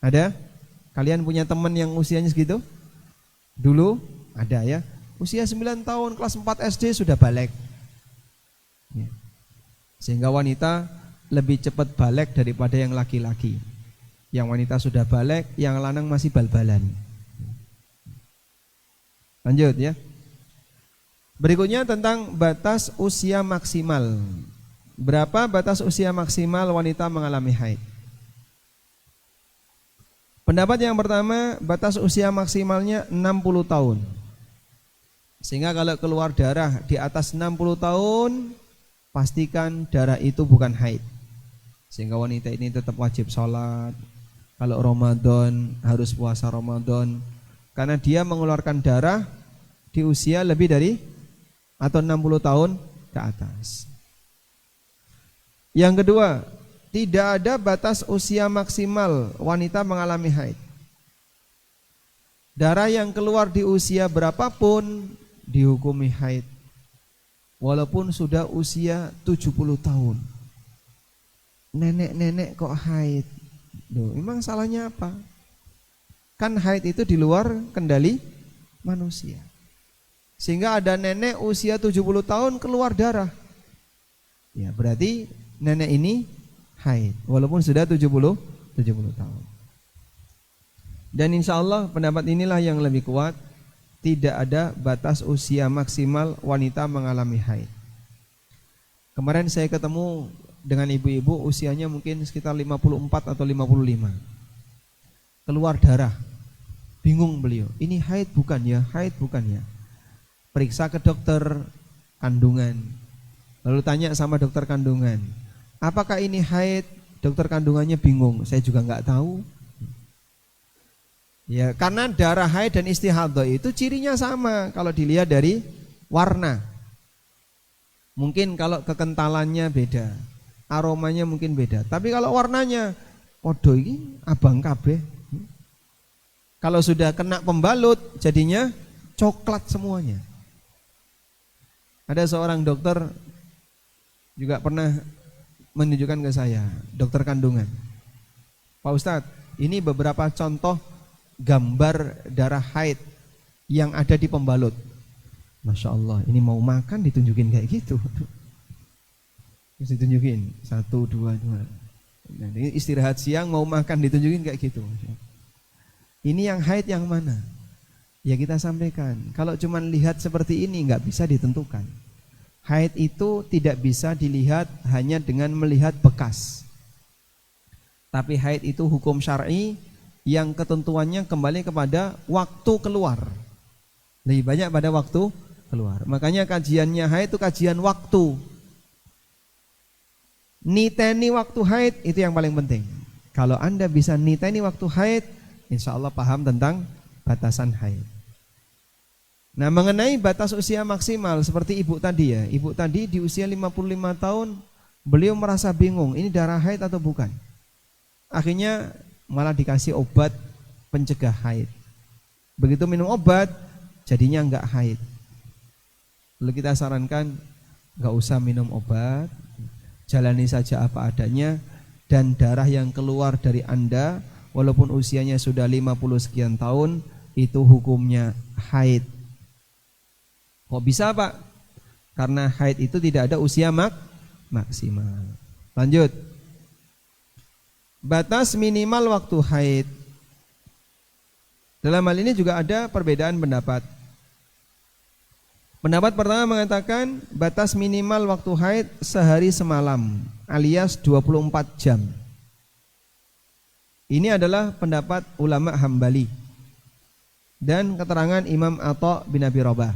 Ada? Kalian punya teman yang usianya segitu? Dulu ada ya. Usia 9 tahun kelas 4 SD sudah balik. Ya. Sehingga wanita lebih cepat balik daripada yang laki-laki. Yang wanita sudah balik, yang lanang masih bal-balan. Lanjut ya. Berikutnya tentang batas usia maksimal. Berapa batas usia maksimal wanita mengalami haid? Pendapat yang pertama, batas usia maksimalnya 60 tahun. Sehingga kalau keluar darah di atas 60 tahun, pastikan darah itu bukan haid. Sehingga wanita ini tetap wajib sholat. Kalau Ramadan, harus puasa Ramadan. Karena dia mengeluarkan darah di usia lebih dari atau 60 tahun ke atas. Yang kedua, tidak ada batas usia maksimal wanita mengalami haid. Darah yang keluar di usia berapapun dihukumi haid. Walaupun sudah usia 70 tahun. Nenek-nenek kok haid? Duh, memang salahnya apa? Kan haid itu di luar kendali manusia. Sehingga ada nenek usia 70 tahun keluar darah. Ya, berarti nenek ini haid walaupun sudah 70 tahun. Dan insya Allah pendapat inilah yang lebih kuat. Tidak ada batas usia maksimal wanita mengalami haid. Kemarin saya ketemu dengan ibu-ibu usianya mungkin sekitar 54 atau 55. Keluar darah. Bingung beliau, ini haid bukan ya? Haid bukan ya? Periksa ke dokter kandungan. Lalu tanya sama dokter kandungan, apakah ini haid? Dokter kandungannya bingung, saya juga nggak tahu. Ya, karena darah haid dan istihadah itu cirinya sama kalau dilihat dari warna. Mungkin kalau kekentalannya beda, aromanya mungkin beda. Tapi kalau warnanya, podo ini abang kabeh. Kalau sudah kena pembalut, jadinya coklat semuanya. Ada seorang dokter juga pernah menunjukkan ke saya, dokter kandungan. Pak Ustadz, ini beberapa contoh gambar darah haid yang ada di pembalut. Masya Allah, ini mau makan ditunjukin kayak gitu. Terus ditunjukin, 1, 2, 2. Nah, ini istirahat siang mau makan ditunjukin kayak gitu. Ini yang haid yang mana? Ya kita sampaikan, kalau cuma lihat seperti ini nggak bisa ditentukan. Haid itu tidak bisa dilihat hanya dengan melihat bekas. Tapi haid itu hukum syar'i yang ketentuannya kembali kepada waktu keluar. Lebih banyak pada waktu keluar. Makanya kajiannya haid itu kajian waktu. Niteni waktu haid itu yang paling penting. Kalau Anda bisa niteni waktu haid, insya Allah paham tentang batasan haid. Nah, mengenai batas usia maksimal seperti ibu tadi ya. Ibu tadi di usia 55 tahun, beliau merasa bingung, ini darah haid atau bukan. Akhirnya malah dikasih obat pencegah haid. Begitu minum obat, jadinya enggak haid. Lalu kita sarankan, enggak usah minum obat, jalani saja apa adanya. Dan darah yang keluar dari Anda walaupun usianya sudah 50 sekian tahun, itu hukumnya haid. Kok bisa Pak? Karena haid itu tidak ada usia maksimal. Lanjut. Batas minimal waktu haid. Dalam hal ini juga ada perbedaan pendapat. Pendapat pertama mengatakan batas minimal waktu haid sehari semalam alias 24 jam. Ini adalah pendapat ulama Hambali dan keterangan Imam Atha bin Abi Rabah.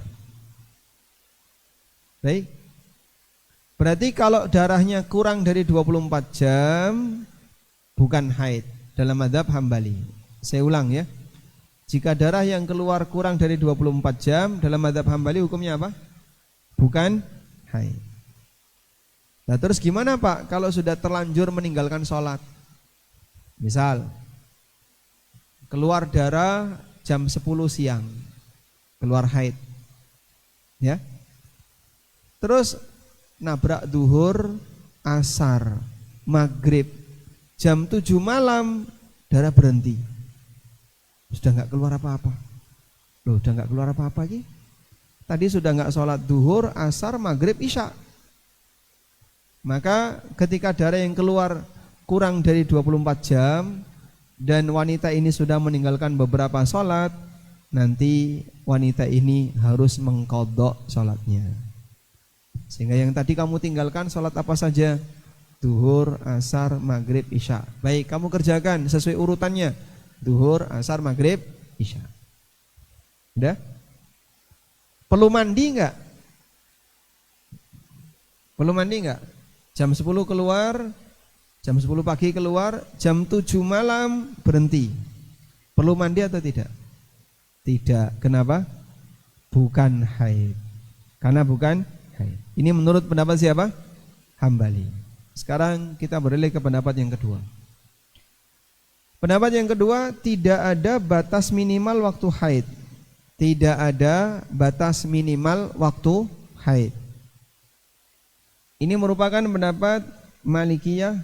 Baik. Berarti kalau darahnya kurang dari 24 jam bukan haid dalam mazhab Hambali. Saya ulang ya. Jika darah yang keluar kurang dari 24 jam dalam mazhab Hambali hukumnya apa? Bukan haid. Nah terus gimana Pak kalau sudah terlanjur meninggalkan sholat? Misal keluar darah jam 10 siang, keluar haid, ya. Terus nabrak duhur, asar, maghrib, jam 7 malam darah berhenti. Sudah nggak keluar apa-apa. Loh, udah nggak keluar apa-apa lagi? Tadi sudah nggak sholat duhur, asar, maghrib, isya. Maka ketika darah yang keluar kurang dari 24 jam dan wanita ini sudah meninggalkan beberapa sholat, nanti wanita ini harus mengqadha sholatnya. Sehingga yang tadi kamu tinggalkan sholat apa saja? Duhur, asar, maghrib, isya. Baik, kamu kerjakan sesuai urutannya. Duhur, asar, maghrib, isya. Udah? Perlu mandi enggak? Perlu mandi enggak? Jam 10 keluar, jam 10 pagi keluar, jam 7 malam berhenti. Perlu mandi atau tidak? Tidak. Kenapa? Bukan haid. Karena bukan haid. Ini menurut pendapat siapa? Hambali. Sekarang kita beralih ke pendapat yang kedua. Pendapat yang kedua, tidak ada batas minimal waktu haid. Tidak ada batas minimal waktu haid. Ini merupakan pendapat Malikiyah,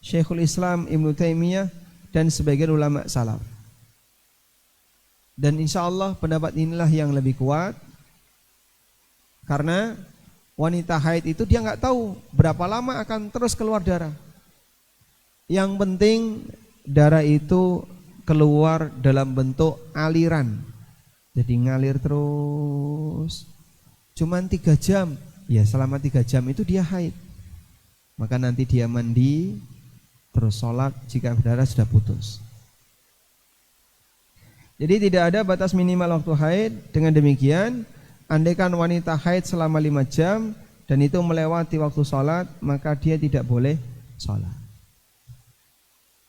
Syekhul Islam Ibnu Taimiyah dan sebagian ulama salaf. Dan insya Allah pendapat inilah yang lebih kuat. Karena wanita haid itu dia nggak tahu berapa lama akan terus keluar darah. Yang penting darah itu keluar dalam bentuk aliran. Jadi ngalir terus. Cuman 3 jam. Ya selama 3 jam itu dia haid. Maka nanti dia mandi, terus sholat jika darah sudah putus. Jadi tidak ada batas minimal waktu haid. Dengan demikian, andaikan wanita haid selama 5 jam dan itu melewati waktu sholat, maka dia tidak boleh sholat.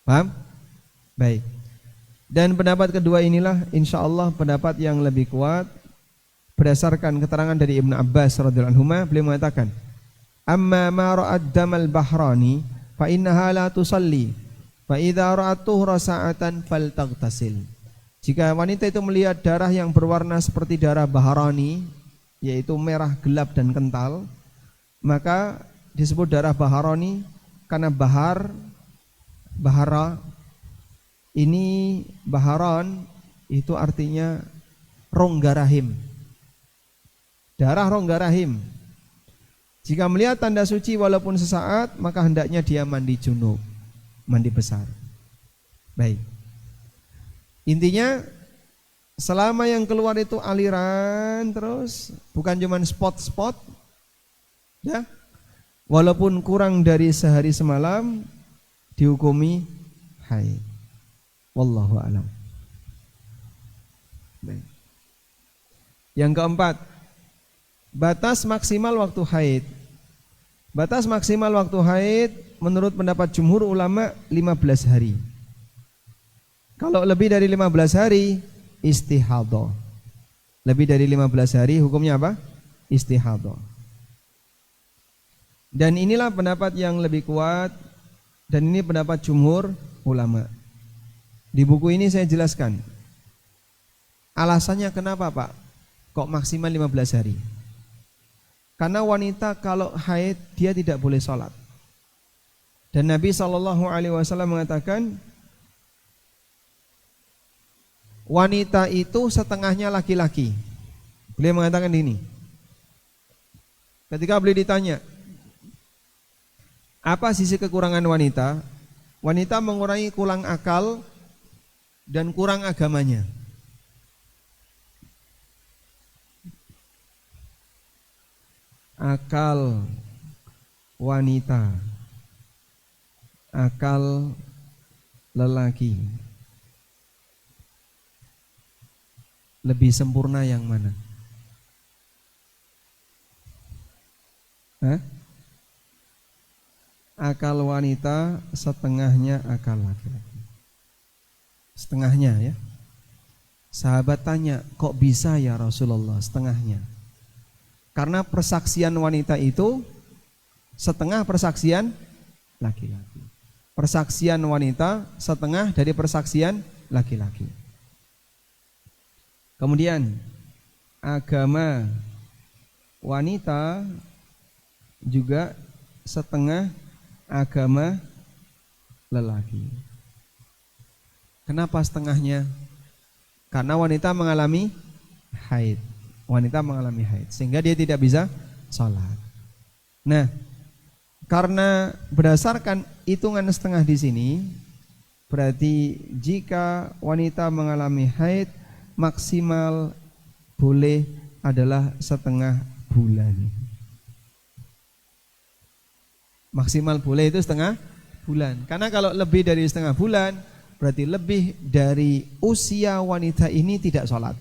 Paham? Baik. Dan pendapat kedua inilah insya Allah pendapat yang lebih kuat. Berdasarkan keterangan dari Ibnu Abbas radhiyallahu anhu, beliau mengatakan, "Amma ma ra'ad damal bahrani fa innaha la tusalli, fa idza ra'at tuhra sa'atan faltaghtasil." Jika wanita itu melihat darah yang berwarna seperti darah bahrani, yaitu merah gelap dan kental, maka disebut darah bahrani karena bahara ini baharon itu artinya rongga rahim. Darah rongga rahim. Jika melihat tanda suci walaupun sesaat, maka hendaknya dia mandi junub, mandi besar. Baik. Intinya selama yang keluar itu aliran terus, bukan cuma spot-spot, ya. Walaupun kurang dari sehari semalam dihukumi haid. Wallahu a'lam. Baik. Yang keempat, batas maksimal waktu haid. Batas maksimal waktu haid menurut pendapat jumhur ulama 15 hari. Kalau lebih dari 15 hari istihadhah. Lebih dari 15 hari hukumnya apa? Istihadhah. Dan inilah pendapat yang lebih kuat dan ini pendapat jumhur ulama. Di buku ini saya jelaskan alasannya kenapa Pak kok maksimal 15 hari. Karena wanita kalau haid dia tidak boleh sholat. Dan Nabi SAW mengatakan wanita itu setengahnya laki-laki. Beliau mengatakan ini. Ketika beliau ditanya, apa sisi kekurangan wanita? Wanita mengurangi kurang akal dan kurang agamanya. Akal wanita, akal lelaki lebih sempurna yang mana? Hah? Akal wanita setengahnya akal laki-laki. Setengahnya ya. Sahabat tanya, kok bisa ya Rasulullah setengahnya? Karena persaksian wanita itu setengah persaksian laki-laki. Persaksian wanita setengah dari persaksian laki-laki. Kemudian agama wanita juga setengah agama lelaki. Kenapa setengahnya? Karena wanita mengalami haid. Wanita mengalami haid sehingga dia tidak bisa sholat. Nah, karena berdasarkan hitungan setengah di sini, berarti jika wanita mengalami haid maksimal boleh adalah setengah bulan. Maksimal boleh itu setengah bulan. Karena kalau lebih dari setengah bulan berarti lebih dari usia wanita ini tidak sholat.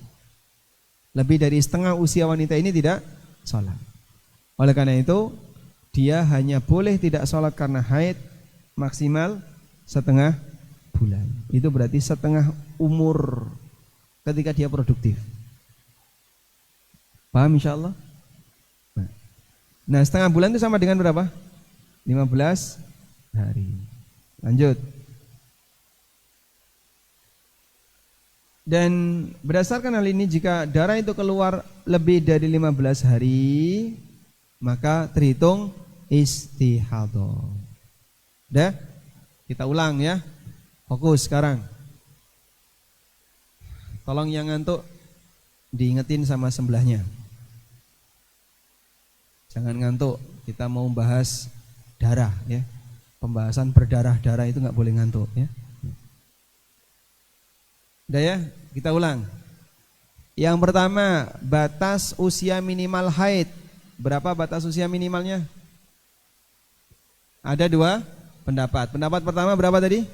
Lebih dari setengah usia wanita ini tidak sholat. Oleh karena itu dia hanya boleh tidak sholat karena haid maksimal setengah bulan. Itu berarti setengah umur ketika dia produktif. Paham insyaallah? Nah setengah bulan itu sama dengan berapa? 15 hari. Lanjut. Dan berdasarkan hal ini jika darah itu keluar lebih dari 15 hari maka terhitung istihadhah. Udah? Kita ulang ya. Fokus sekarang. Tolong yang ngantuk diingetin sama sebelahnya. Jangan ngantuk. Kita mau bahas darah ya. Pembahasan berdarah-darah itu nggak boleh ngantuk ya. Udah ya, kita ulang. Yang pertama, batas usia minimal haid. Berapa batas usia minimalnya? Ada dua pendapat. Pendapat pertama berapa tadi?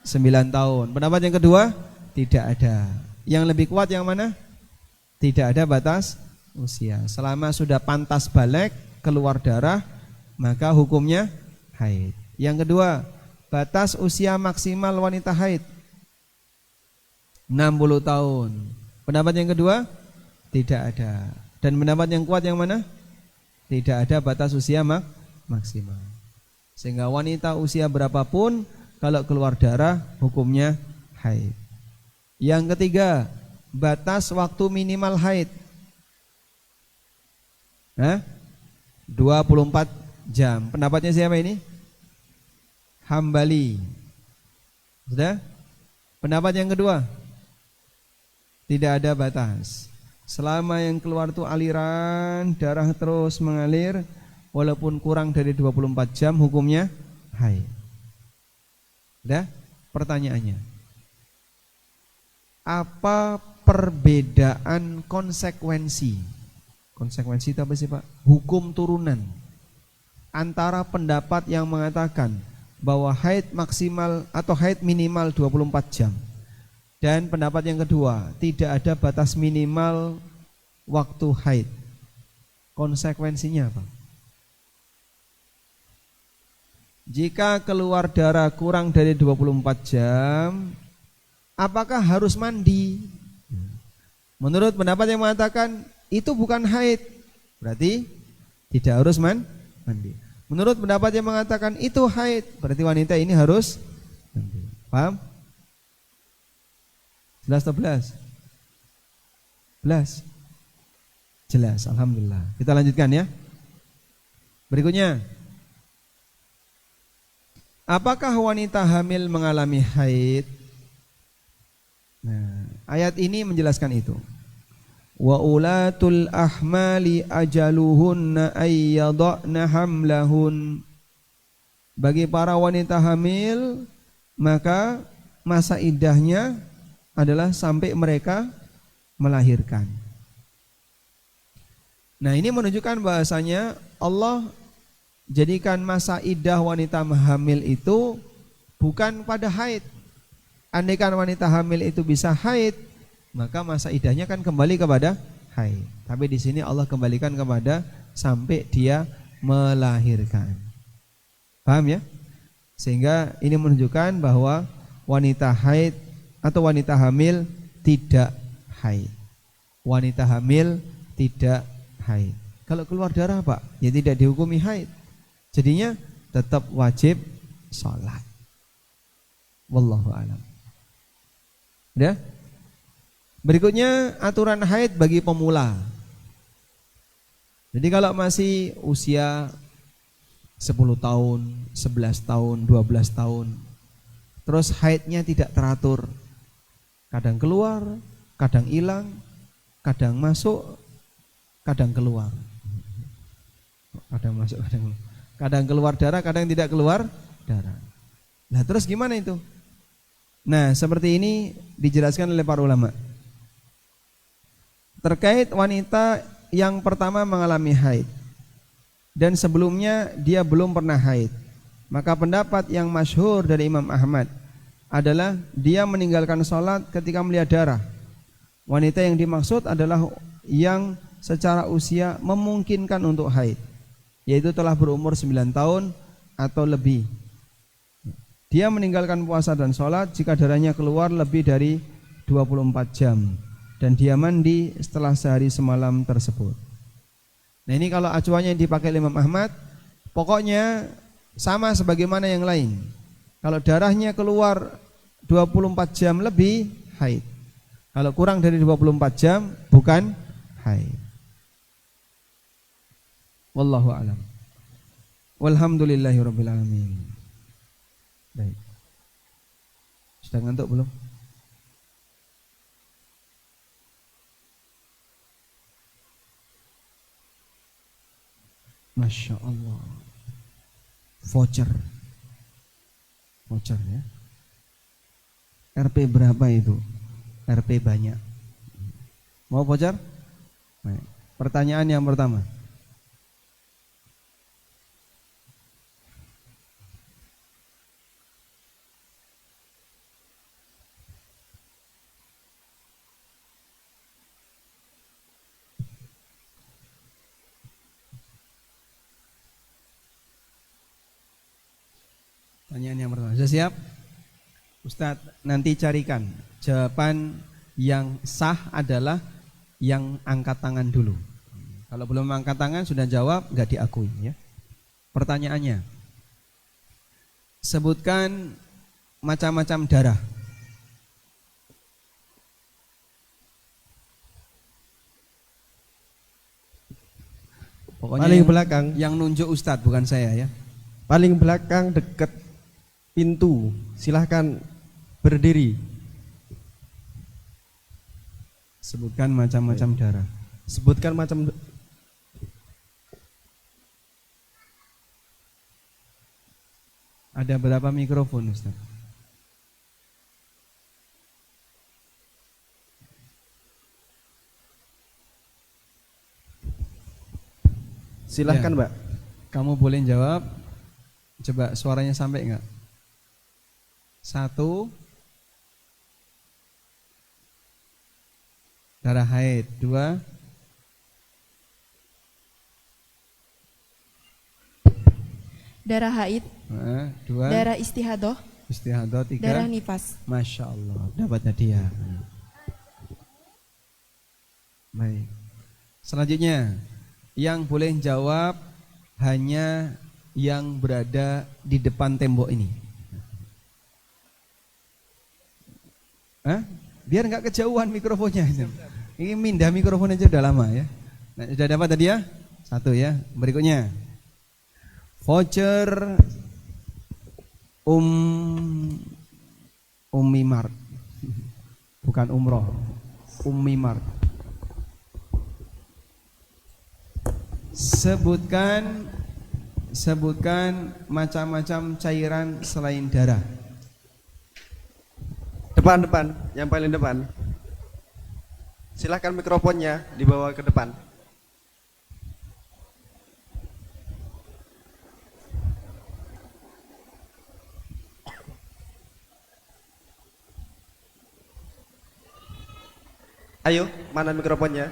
9 tahun. Pendapat yang kedua? Tidak ada. Yang lebih kuat yang mana? Tidak ada batas usia. Selama sudah pantas balik, keluar darah, maka hukumnya haid. Yang kedua, batas usia maksimal wanita haid 60 tahun. Pendapat yang kedua? Tidak ada. Dan pendapat yang kuat yang mana? Tidak ada batas usia maksimal. Sehingga wanita usia berapapun kalau keluar darah hukumnya haid. Yang ketiga, batas waktu minimal haid 24 jam. Pendapatnya siapa ini? Hambali. Sudah? Pendapat yang kedua? Tidak ada batas. Selama yang keluar itu aliran darah terus mengalir walaupun kurang dari 24 jam hukumnya haid. Udah? Pertanyaannya, apa perbedaan konsekuensi? Konsekuensi itu apa sih Pak? Hukum turunan antara pendapat yang mengatakan bahwa haid maksimal atau haid minimal 24 jam dan pendapat yang kedua, tidak ada batas minimal waktu haid. Konsekuensinya apa? Jika keluar darah kurang dari 24 jam, apakah harus mandi? Menurut pendapat yang mengatakan itu bukan haid, berarti tidak harus mandi. Menurut pendapat yang mengatakan itu haid, berarti wanita ini harus mandi. Paham? Jelas atau belas? Belas? Jelas, alhamdulillah. Kita lanjutkan ya. Berikutnya, apakah wanita hamil mengalami haid? Nah, ayat ini menjelaskan itu. Wa ulatul ahmali ajaluhunna ayyadna hamlahun. Bagi para wanita hamil, maka masa iddahnya adalah sampai mereka melahirkan. Nah, ini menunjukkan bahasanya Allah jadikan masa iddah wanita hamil itu bukan pada haid. Andaikan wanita hamil itu bisa haid, maka masa iddahnya kan kembali kepada haid. Tapi di sini Allah kembalikan kepada sampai dia melahirkan. Paham ya? Sehingga ini menunjukkan bahwa wanita haid atau wanita hamil tidak haid. Wanita hamil tidak haid. Kalau keluar darah Pak, ya tidak dihukumi haid. Jadinya tetap wajib sholat. Wallahu a'lam. Udah? Berikutnya aturan haid bagi pemula. Jadi kalau masih usia 10 tahun, 11 tahun, 12 tahun, terus haidnya tidak teratur, kadang keluar, kadang hilang, kadang masuk, kadang keluar. Kadang masuk, kadang keluar. Kadang keluar darah, kadang tidak keluar darah. Nah terus gimana itu? Nah seperti ini dijelaskan oleh para ulama. Terkait wanita yang pertama mengalami haid dan sebelumnya dia belum pernah haid, maka pendapat yang masyhur dari Imam Ahmad adalah dia meninggalkan sholat ketika melihat darah. Wanita yang dimaksud adalah yang secara usia memungkinkan untuk haid, yaitu telah berumur 9 tahun atau lebih. Dia meninggalkan puasa dan sholat jika darahnya keluar lebih dari 24 jam dan dia mandi setelah sehari semalam tersebut. Nah ini kalau acuannya yang dipakai Imam Ahmad, pokoknya sama sebagaimana yang lain. Kalau darahnya keluar 24 jam lebih, haid. Kalau kurang dari 24 jam, bukan haid. Wallahu a'lam. Walhamdulillahirabbil alamin. Baik. Sudah ngantuk belum? Masya Allah. Voucher ya. RP berapa itu? RP banyak. Mau voucher? Baik. Pertanyaan yang pertama. Pertanyaan yang pertama. Sudah siap? Ustadz, nanti carikan jawaban yang sah adalah yang angkat tangan dulu. Kalau belum angkat tangan sudah jawab nggak diakui ya. Pertanyaannya, sebutkan macam-macam darah. Pokoknya Paling belakang. yang nunjuk Ustadz bukan saya ya. Paling belakang dekat pintu, silahkan berdiri. Sebutkan macam-macam darah. Sebutkan macam. Ada berapa mikrofon Ustaz? Silahkan Ya. Mbak. Kamu boleh jawab. Coba suaranya sampai enggak? 1, darah haid. 2, darah haid, Dua, darah istihadah, istihadah. Tiga, darah nifas. Masya Allah, dapat hadiah. Baik. Selanjutnya, yang boleh jawab hanya yang berada di depan tembok ini. Biar nggak kejauhan mikrofonnya. Ini mindah mikrofon aja udah lama ya. Nah, sudah dapat tadi ya? Satu ya. Berikutnya, voucher Ummi Mart. Bukan umroh, Ummi Mart. Sebutkan macam-macam cairan selain darah. Depan, yang paling depan. Silahkan mikrofonnya dibawa ke depan. Ayo, mana mikrofonnya?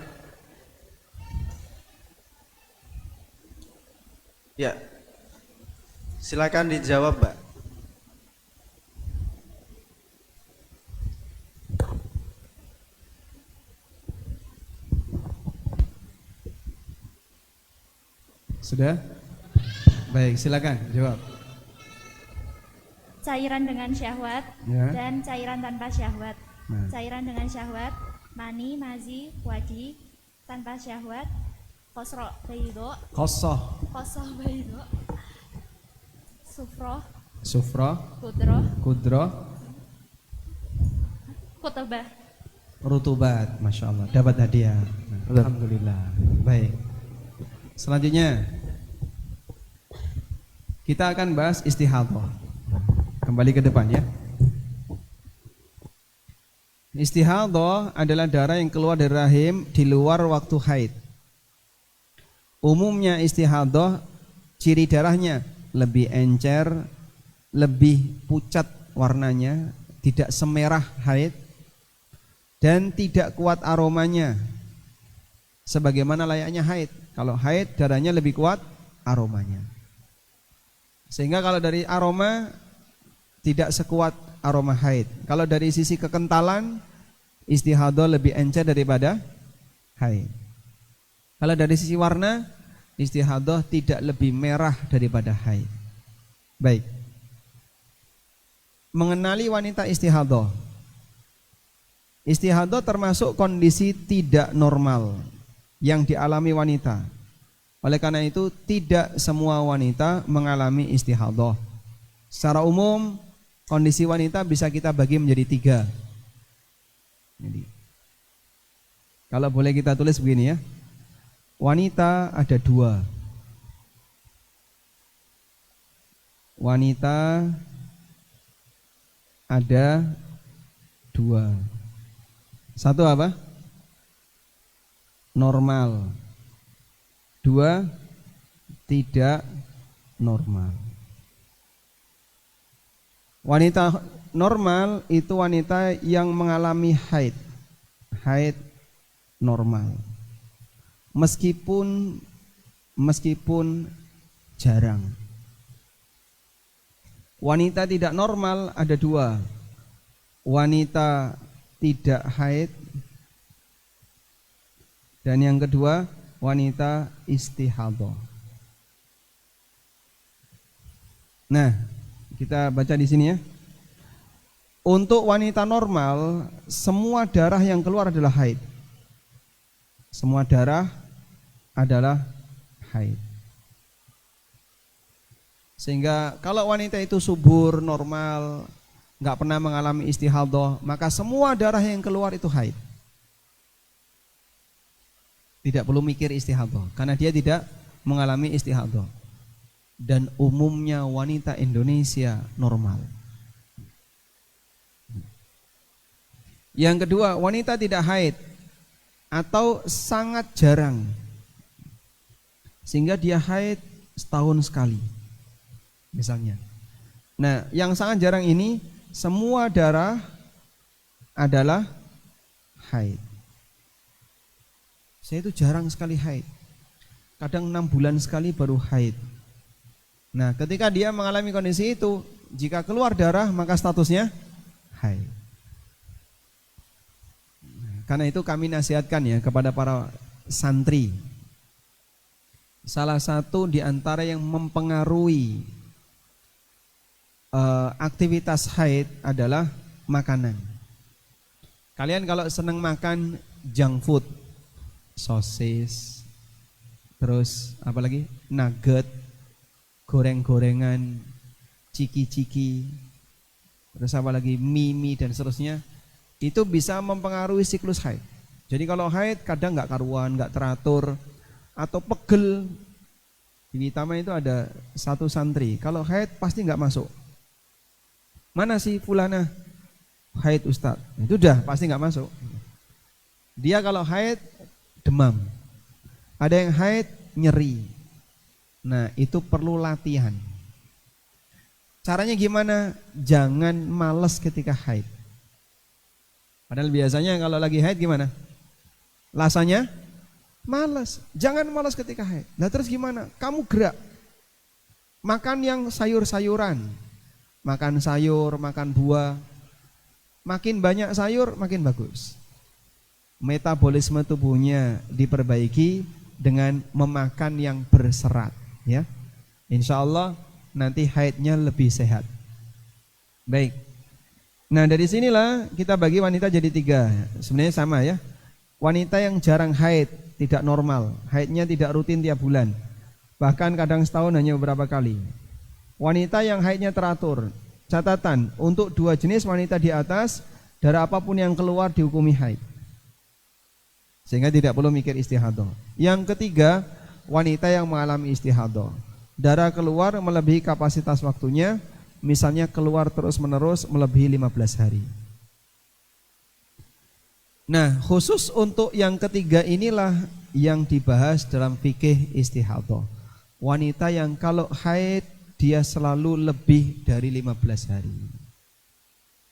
Ya, silakan dijawab, Mbak. Sudah? Baik, silakan jawab. Cairan dengan syahwat Ya. dan cairan tanpa syahwat. Nah. Cairan dengan syahwat, mani, mazi, wadi. Tanpa syahwat, kosro baido, Kosoh, kosoh baido, sufroh, sufroh, kudroh, kudroh, kutubah. rutubat. Masya Allah, dapat hadiah. Alhamdulillah. Baik. Selanjutnya, kita akan bahas istihadah. Kembali ke depan ya. Istihadah adalah darah yang keluar dari rahim di luar waktu haid. Umumnya istihadah ciri darahnya lebih encer, lebih pucat warnanya, tidak semerah haid dan tidak kuat aromanya. Sebagaimana layaknya haid. Kalau haid darahnya lebih kuat aromanya. Sehingga kalau dari aroma tidak sekuat aroma haid. Kalau dari sisi kekentalan istihadah lebih encer daripada haid. Kalau dari sisi warna istihadah tidak lebih merah daripada haid. Baik. Mengenali wanita istihadah. Istihadah termasuk kondisi tidak normal yang dialami wanita. Oleh karena itu tidak semua wanita mengalami istihadah. Secara umum kondisi wanita bisa kita bagi menjadi 3. Jadi, kalau boleh kita tulis begini ya. Wanita ada 2. Wanita ada 2. Satu apa? Normal. 2 tidak normal. Wanita normal itu wanita yang mengalami haid. Haid normal. Meskipun jarang. Wanita tidak normal ada 2. Wanita tidak haid dan yang kedua wanita istihadah. Nah, kita baca di sini ya. Untuk wanita normal, semua darah yang keluar adalah haid. Semua darah adalah haid. Sehingga kalau wanita itu subur, normal, nggak pernah mengalami istihadah, maka semua darah yang keluar itu haid. Tidak perlu mikir istihadah, karena dia tidak mengalami istihadah. Dan umumnya wanita Indonesia normal. Yang kedua, wanita tidak haid atau sangat jarang, sehingga dia haid setahun sekali misalnya. Nah, yang sangat jarang ini semua darah adalah haid. Saya itu jarang sekali haid. Kadang 6 bulan sekali baru haid. Nah, ketika dia mengalami kondisi itu, jika keluar darah maka statusnya haid. Karena itu kami nasihatkan ya kepada para santri. Salah satu di antara yang mempengaruhi aktivitas haid adalah makanan. Kalian kalau senang makan junk food, sosis, terus apa lagi? Nugget, goreng-gorengan, ciki-ciki, terus apa lagi? Mie dan seterusnya. Itu bisa mempengaruhi siklus haid. Jadi kalau haid kadang nggak karuan, nggak teratur, atau pegel. Ini Taman itu ada satu santri, kalau haid pasti nggak masuk. Mana sih fulana? Haid Ustadz. Itu udah pasti nggak masuk. Dia kalau haid demam. Ada yang haid nyeri. Nah itu perlu latihan. Caranya gimana? Jangan malas ketika haid. Padahal biasanya kalau lagi haid gimana? Rasanya malas. Jangan malas ketika haid. Nah terus gimana? Kamu gerak. Makan yang sayur-sayuran. Makan sayur, makan buah. Makin banyak sayur makin bagus. Metabolisme tubuhnya diperbaiki dengan memakan yang berserat. Ya, insya Allah nanti haidnya lebih sehat. Baik. Nah dari sinilah kita bagi wanita jadi 3. Sebenarnya sama ya. Wanita yang jarang haid, tidak normal, haidnya tidak rutin tiap bulan, bahkan kadang setahun hanya beberapa kali. Wanita yang haidnya teratur. Catatan, untuk 2 jenis wanita di atas, darah apapun yang keluar dihukumi haid, sehingga tidak perlu mikir istihadah. Yang ketiga, wanita yang mengalami istihadah, darah keluar melebihi kapasitas waktunya, misalnya keluar terus menerus melebihi 15 hari. Nah khusus untuk yang ketiga inilah yang dibahas dalam fikih istihadah. Wanita yang kalau haid dia selalu lebih dari 15 hari.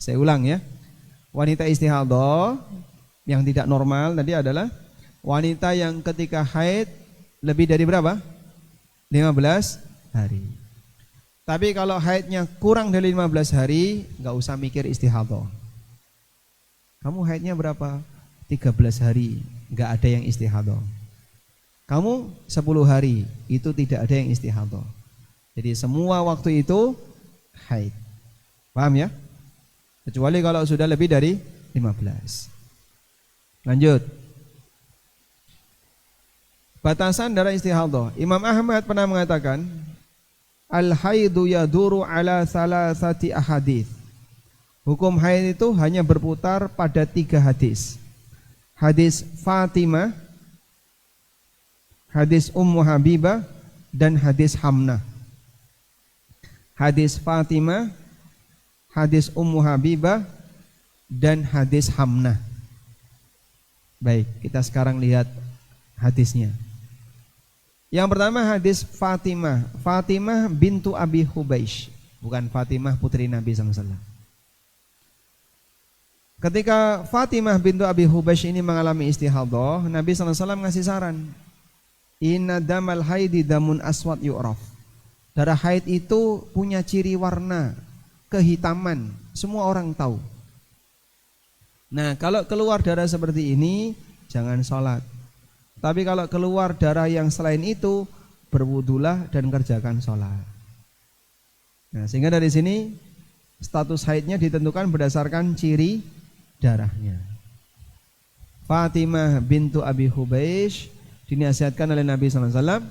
Saya ulang ya. Wanita istihadah yang tidak normal tadi adalah wanita yang ketika haid lebih dari berapa? 15 hari. Tapi kalau haidnya kurang dari 15 hari, nggak usah mikir istihadah. Kamu haidnya berapa? 13 hari, nggak ada yang istihadah. Kamu 10 hari, itu tidak ada yang istihadah. Jadi semua waktu itu haid. Paham ya? Kecuali kalau sudah lebih dari 15. Lanjut. Batasan darah istihadah. Imam Ahmad pernah mengatakan, al-haidu yaduru ala salasati ahadits. Hukum haid itu hanya berputar pada 3 hadis. Hadis Fatimah, hadis Ummu Habibah, dan hadis Hamnah. Hadis Fatimah, hadis Ummu Habibah, dan hadis Hamnah. Baik, kita sekarang lihat hadisnya. Yang pertama hadis Fatimah. Fatimah bintu Abi Hubaish, bukan Fatimah putri Nabi SAW. Ketika Fatimah bintu Abi Hubaish ini mengalami istihadah, Nabi SAW ngasih saran, inna damal haidi damun aswad yu'raf. Darah haid itu punya ciri warna kehitaman, semua orang tahu. Nah kalau keluar darah seperti ini jangan sholat. Tapi kalau keluar darah yang selain itu, berwudulah dan kerjakan sholat. Nah sehingga dari sini status haidnya ditentukan berdasarkan ciri darahnya. Fatimah bintu Abi Hubaish dinasihatkan oleh Nabi SAW,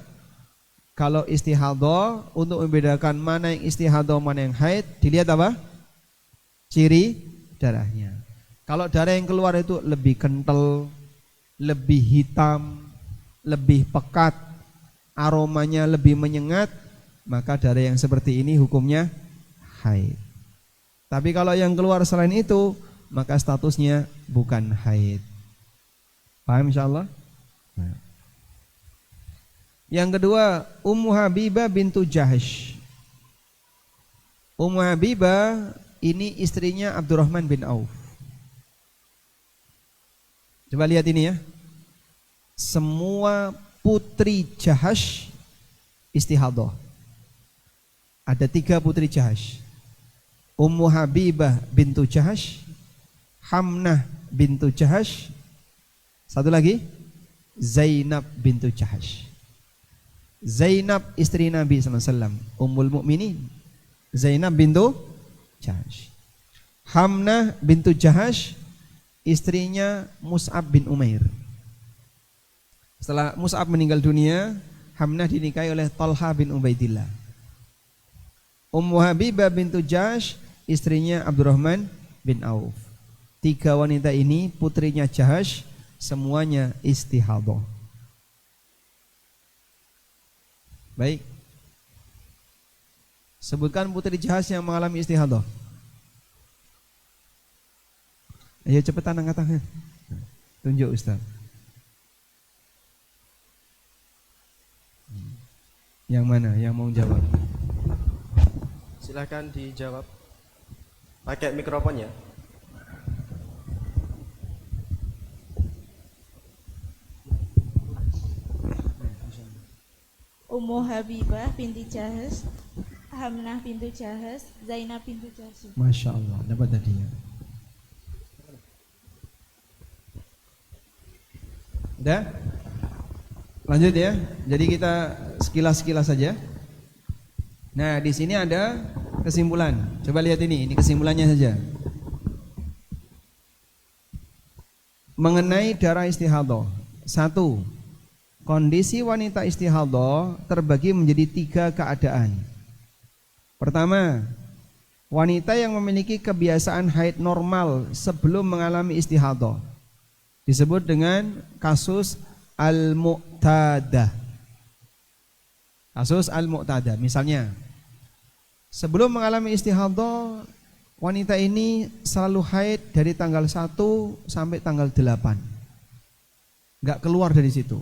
kalau istihadah, untuk membedakan mana yang istihadah mana yang haid, dilihat apa? Ciri darahnya. Kalau darah yang keluar itu lebih kental, lebih hitam, lebih pekat, aromanya lebih menyengat, maka darah yang seperti ini hukumnya haid. Tapi kalau yang keluar selain itu, maka statusnya bukan haid. Paham insyaallah? Nah. Yang kedua, Ummu Habibah bintu Jahsh. Ummu Habibah ini istrinya Abdurrahman bin Auf. Coba lihat ini ya. Semua putri Jahsh istihadah. Ada 3 putri Jahash. Ummu Habibah bintu Jahash, Hamnah bintu Jahash, satu lagi Zainab bintu Jahash. Zainab istri Nabi SAW, Ummul Mukminin. Zainab bintu Jahash. Hamnah bintu Jahash, istrinya Mus'ab bin Umair. Setelah Mus'ab meninggal dunia, Hamnah dinikahi oleh Talha bin Ubaidillah. Ummu Habibah bintu Jahash, istrinya Abdurrahman bin Auf. 3 wanita ini putrinya Jahash, semuanya istihadah. Baik. Sebutkan putri Jahash yang mengalami istihadah. Ayo cepetan angkat tangan. Tunjuk Ustaz. Yang mana yang mau jawab? Silakan dijawab. Pakai mikrofon ya. Ummu Habibah binti Jahash, Hamnah bintu Jahash, Zainab bintu Jahash. Masya Allah, dapat hadiah. Udah? Lanjut ya. Jadi kita sekilas-sekilas saja. Nah, di sini ada kesimpulan. Coba lihat ini kesimpulannya saja. Mengenai darah istihadah. 1. Kondisi wanita istihadah terbagi menjadi 3 keadaan. Pertama, wanita yang memiliki kebiasaan haid normal sebelum mengalami istihadah disebut dengan kasus al-mu'tadah. Kasus al-mu'tadah. Misalnya, sebelum mengalami istihadah, wanita ini selalu haid dari tanggal 1 sampai tanggal 8. Enggak keluar dari situ.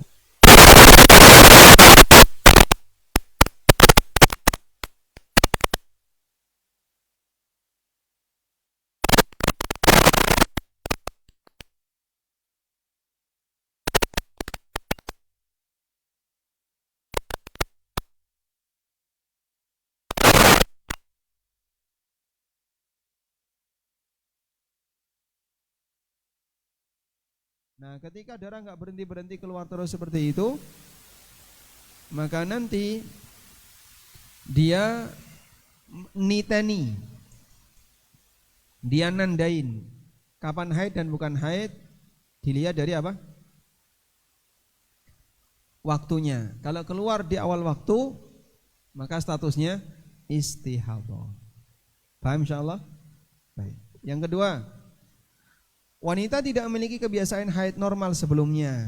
Nah, ketika darah nggak berhenti-berhenti keluar terus seperti itu, maka nanti dia niteni, dia nandain kapan haid dan bukan haid, dilihat dari apa? Waktunya. Kalau keluar di awal waktu, maka statusnya istihadah. Paham insyaallah? Baik. Yang kedua, wanita tidak memiliki kebiasaan haid normal sebelumnya,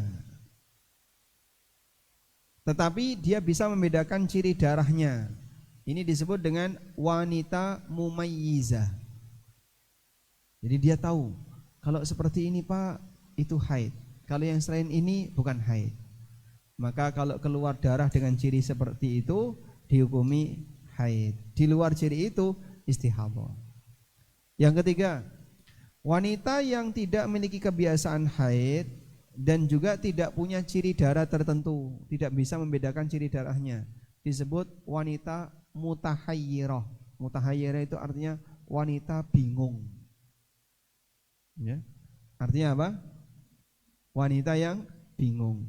tetapi dia bisa membedakan ciri darahnya. Ini disebut dengan wanita mumayyizah. Jadi dia tahu, kalau seperti ini Pak, itu haid. Kalau yang selain ini bukan haid. Maka kalau keluar darah dengan ciri seperti itu, dihukumi haid. Di luar ciri itu, istihadah. Yang ketiga, wanita yang tidak memiliki kebiasaan haid dan juga tidak punya ciri darah tertentu, tidak bisa membedakan ciri darahnya, disebut wanita mutahayyirah. Mutahayyirah itu artinya wanita bingung. Ya. Artinya apa? Wanita yang bingung.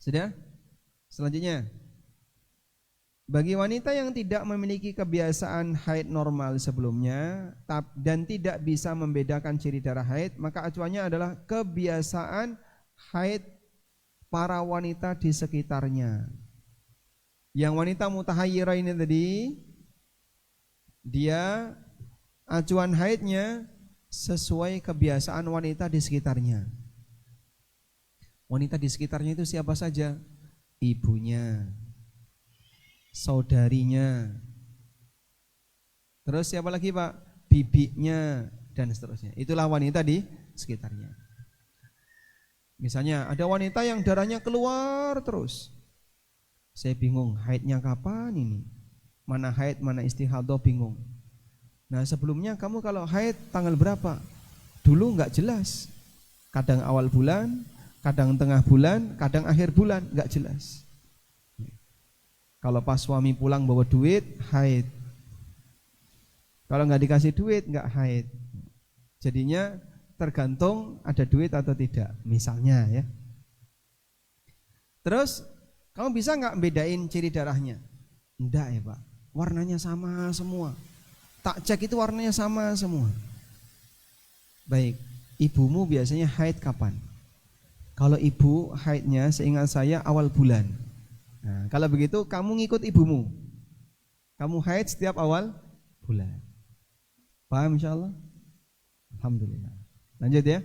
Sudah? Selanjutnya, bagi wanita yang tidak memiliki kebiasaan haid normal sebelumnya dan tidak bisa membedakan ciri darah haid, maka acuannya adalah kebiasaan haid para wanita di sekitarnya. Yang wanita mutahayyirah ini tadi, dia acuan haidnya sesuai kebiasaan wanita di sekitarnya. Wanita di sekitarnya itu siapa saja? Ibunya, saudarinya, terus siapa lagi Pak? Bibinya, dan seterusnya. Itulah wanita di sekitarnya. Misalnya ada wanita yang darahnya keluar terus, saya bingung haidnya kapan ini, mana haid mana istihadah, bingung. Nah, sebelumnya kamu kalau haid tanggal berapa? Dulu nggak jelas, kadang awal bulan, kadang tengah bulan, kadang akhir bulan, nggak jelas. Kalau pas suami pulang bawa duit, haid. Kalau nggak dikasih duit, nggak haid. Jadinya tergantung ada duit atau tidak, misalnya ya. Terus kamu bisa nggak bedain ciri darahnya? Enggak ya Pak, warnanya sama semua. Tak cek itu warnanya sama semua. Baik, ibumu biasanya haid kapan? Kalau ibu haidnya seingat saya awal bulan. Nah, kalau begitu kamu ngikut ibumu. Kamu haid setiap awal bulan. Paham insyaallah? Alhamdulillah. Lanjut ya.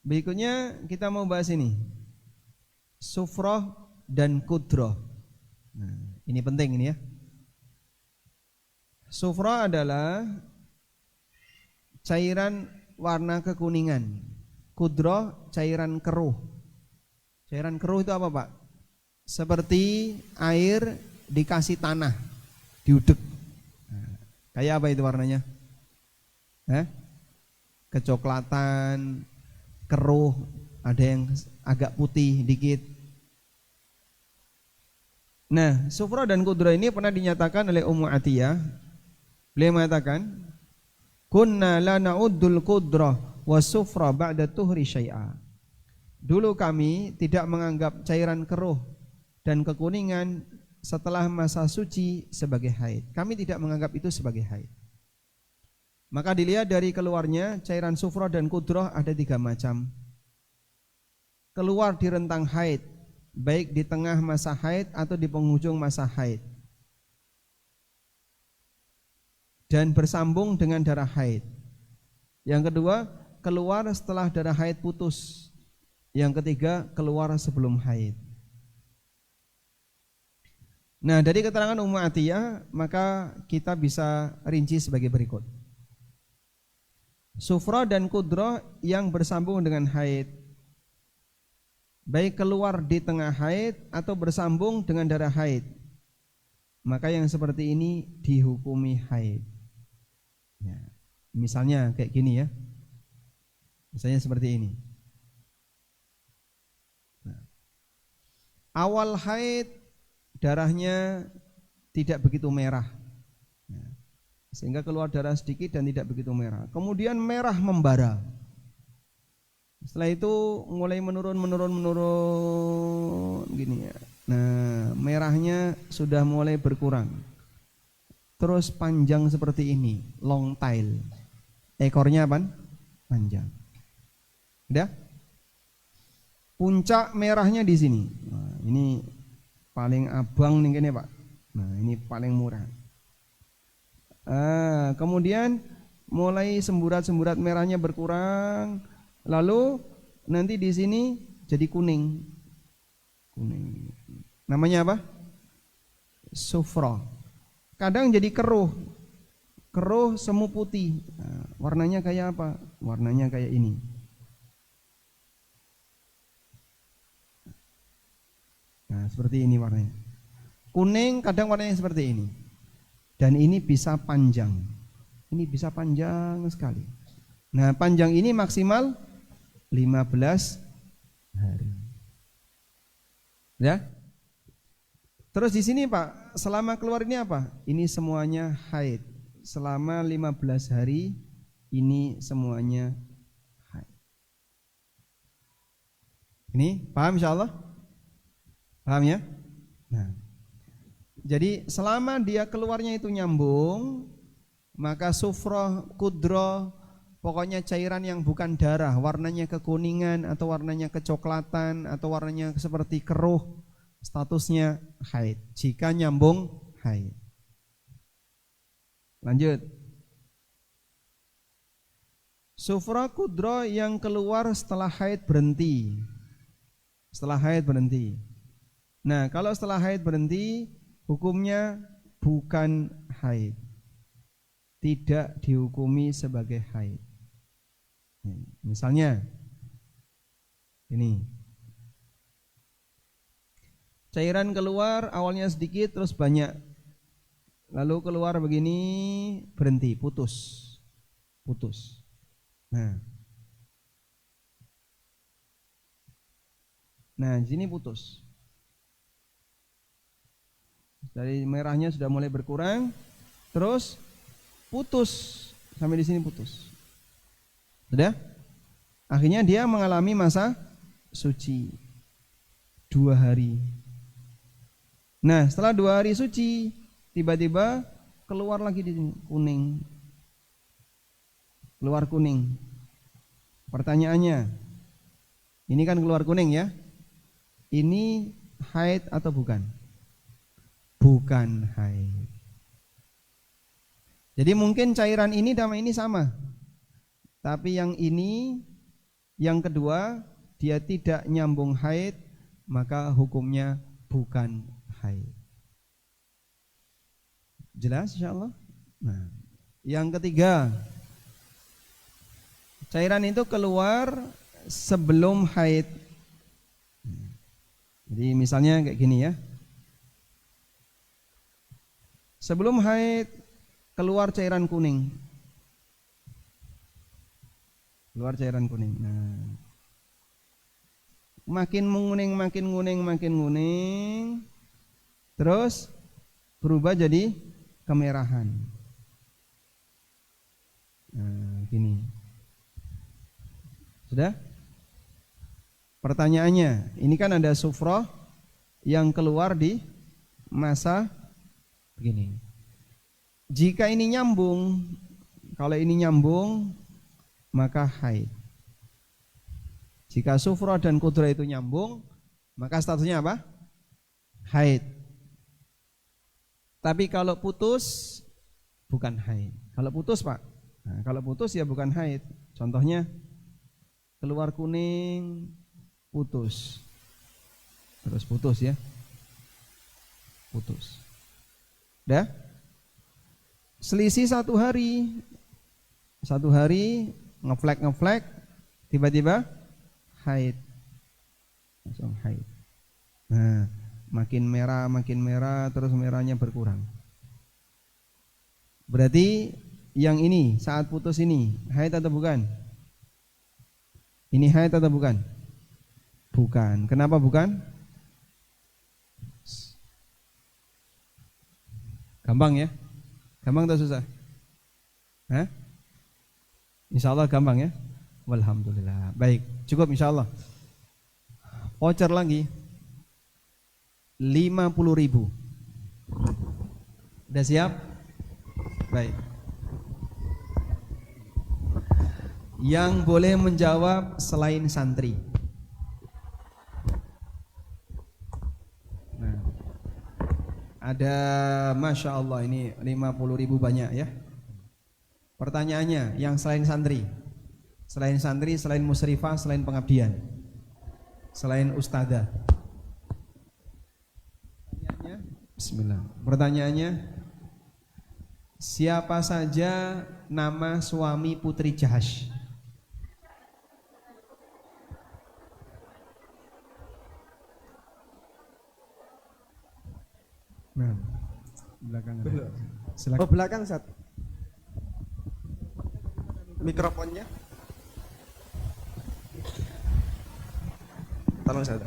Berikutnya kita mau bahas ini. Sufrah dan kudroh. Nah, ini penting ini ya. Sufrah adalah cairan warna kekuningan. Kudroh cairan keruh. Cairan keruh itu apa Pak? Seperti air dikasih tanah, diudek. Nah, kayak apa itu warnanya? Kecoklatan, keruh, ada yang agak putih dikit. Nah, sufrah dan kudroh ini pernah dinyatakan oleh Ummu Atiyah. Beliau mengatakan, kunna la na'uddul kudroh wa sufrah ba'da tuhri syai'a. Dulu kami tidak menganggap cairan keruh dan kekuningan setelah masa suci sebagai haid. Kami tidak menganggap itu sebagai haid. Maka dilihat dari keluarnya cairan sufrah dan kudroh ada 3 macam. Keluar di rentang haid, baik di tengah masa haid atau di penghujung masa haid, dan bersambung dengan darah haid. Yang kedua, keluar setelah darah haid putus. Yang ketiga, keluar sebelum haid. Nah, dari keterangan Ummu Atiyah, maka kita bisa rinci sebagai berikut. Sufrah dan kudroh yang bersambung dengan haid, baik keluar di tengah haid atau bersambung dengan darah haid, maka yang seperti ini dihukumi haid. Ya, misalnya kayak gini ya. Misalnya seperti ini. Nah, awal haid darahnya tidak begitu merah, sehingga keluar darah sedikit dan tidak begitu merah. Kemudian merah membara. Setelah itu mulai menurun gini ya. Nah, merahnya sudah mulai berkurang. Terus panjang seperti ini, long tail. Ekornya apa? Panjang. Udah? Puncak merahnya di sini. Nah, ini paling abang nih gini Pak. Nah, ini paling murah. Kemudian mulai semburat-semburat merahnya berkurang, lalu nanti di sini jadi kuning. Kuning. Namanya apa? Sufrah. Kadang jadi keruh. Keruh semu putih. Nah, warnanya kayak apa? Warnanya kayak ini. Nah, seperti ini warnanya. Kuning kadang warnanya seperti ini. Dan ini bisa panjang. Ini bisa panjang sekali. Nah, panjang ini maksimal 15 hari. Ya. Terus di sini Pak, selama keluar ini apa? Ini semuanya haid. Selama 15 hari ini semuanya haid. Ini paham insyaallah? Paham ya? Nah, jadi selama dia keluarnya itu nyambung, maka sufrah, kudroh, pokoknya cairan yang bukan darah, warnanya kekuningan atau warnanya kecoklatan atau warnanya seperti keruh, statusnya haid. Jika nyambung, haid. Lanjut. Sufrah kudroh yang keluar setelah haid berhenti. Setelah haid berhenti. Nah, kalau setelah haid berhenti, hukumnya bukan haid. Tidak dihukumi sebagai haid. Misalnya ini. Cairan keluar awalnya sedikit terus banyak. Lalu keluar begini, berhenti, putus. Nah. Nah, di sini putus. Dari merahnya sudah mulai berkurang, terus putus sampai di sini putus. Sudah? Akhirnya dia mengalami masa suci 2 hari. Nah, setelah 2 hari suci, tiba-tiba keluar lagi di sini kuning. Keluar kuning. Pertanyaannya, ini kan keluar kuning ya. Ini haid atau bukan? Bukan haid. Jadi mungkin cairan ini sama ini sama. Tapi yang ini, yang kedua, dia tidak nyambung haid, maka hukumnya bukan haid. Jelas insyaallah? Nah, yang ketiga, cairan itu keluar sebelum haid. Jadi misalnya kayak gini ya. Sebelum haid keluar cairan kuning. Keluar cairan kuning. Nah, makin menguning, makin kuning, makin kuning. Terus berubah jadi kemerahan. Nah, gini. Sudah? Pertanyaannya, ini kan ada sufrah yang keluar di masa begini. Jika ini nyambung, kalau ini nyambung, maka haid. Jika sufrah dan kudrah itu nyambung, maka statusnya apa? Haid. Tapi kalau putus, bukan haid. Kalau putus Pak, nah, kalau putus ya bukan haid. Contohnya, keluar kuning, putus, terus putus ya, putus. Udah? Selisih 1 hari, 1 hari ngeflek, tiba-tiba haid, langsung haid. Nah, makin merah, terus merahnya berkurang. Berarti yang ini saat putus ini haid atau bukan? Ini haid atau bukan? Bukan. Kenapa bukan? Gampang ya? Gampang atau susah? Hah? Insya Allah gampang ya? Walhamdulillah. Baik, cukup insya Allah. Voucher lagi 50.000. Udah siap? Baik. Yang boleh menjawab selain santri. Nah, ada Masya Allah ini 50.000 banyak ya. Pertanyaannya yang selain santri. Selain santri, selain musyrifah, selain pengabdian, selain ustadzah. Pertanyaannya, bismillah. Pertanyaannya, siapa saja nama suami Putri Jahash? Nah, belakang. Silakan. Oh, belakang Sat. Mikrofonnya. Tolong saya.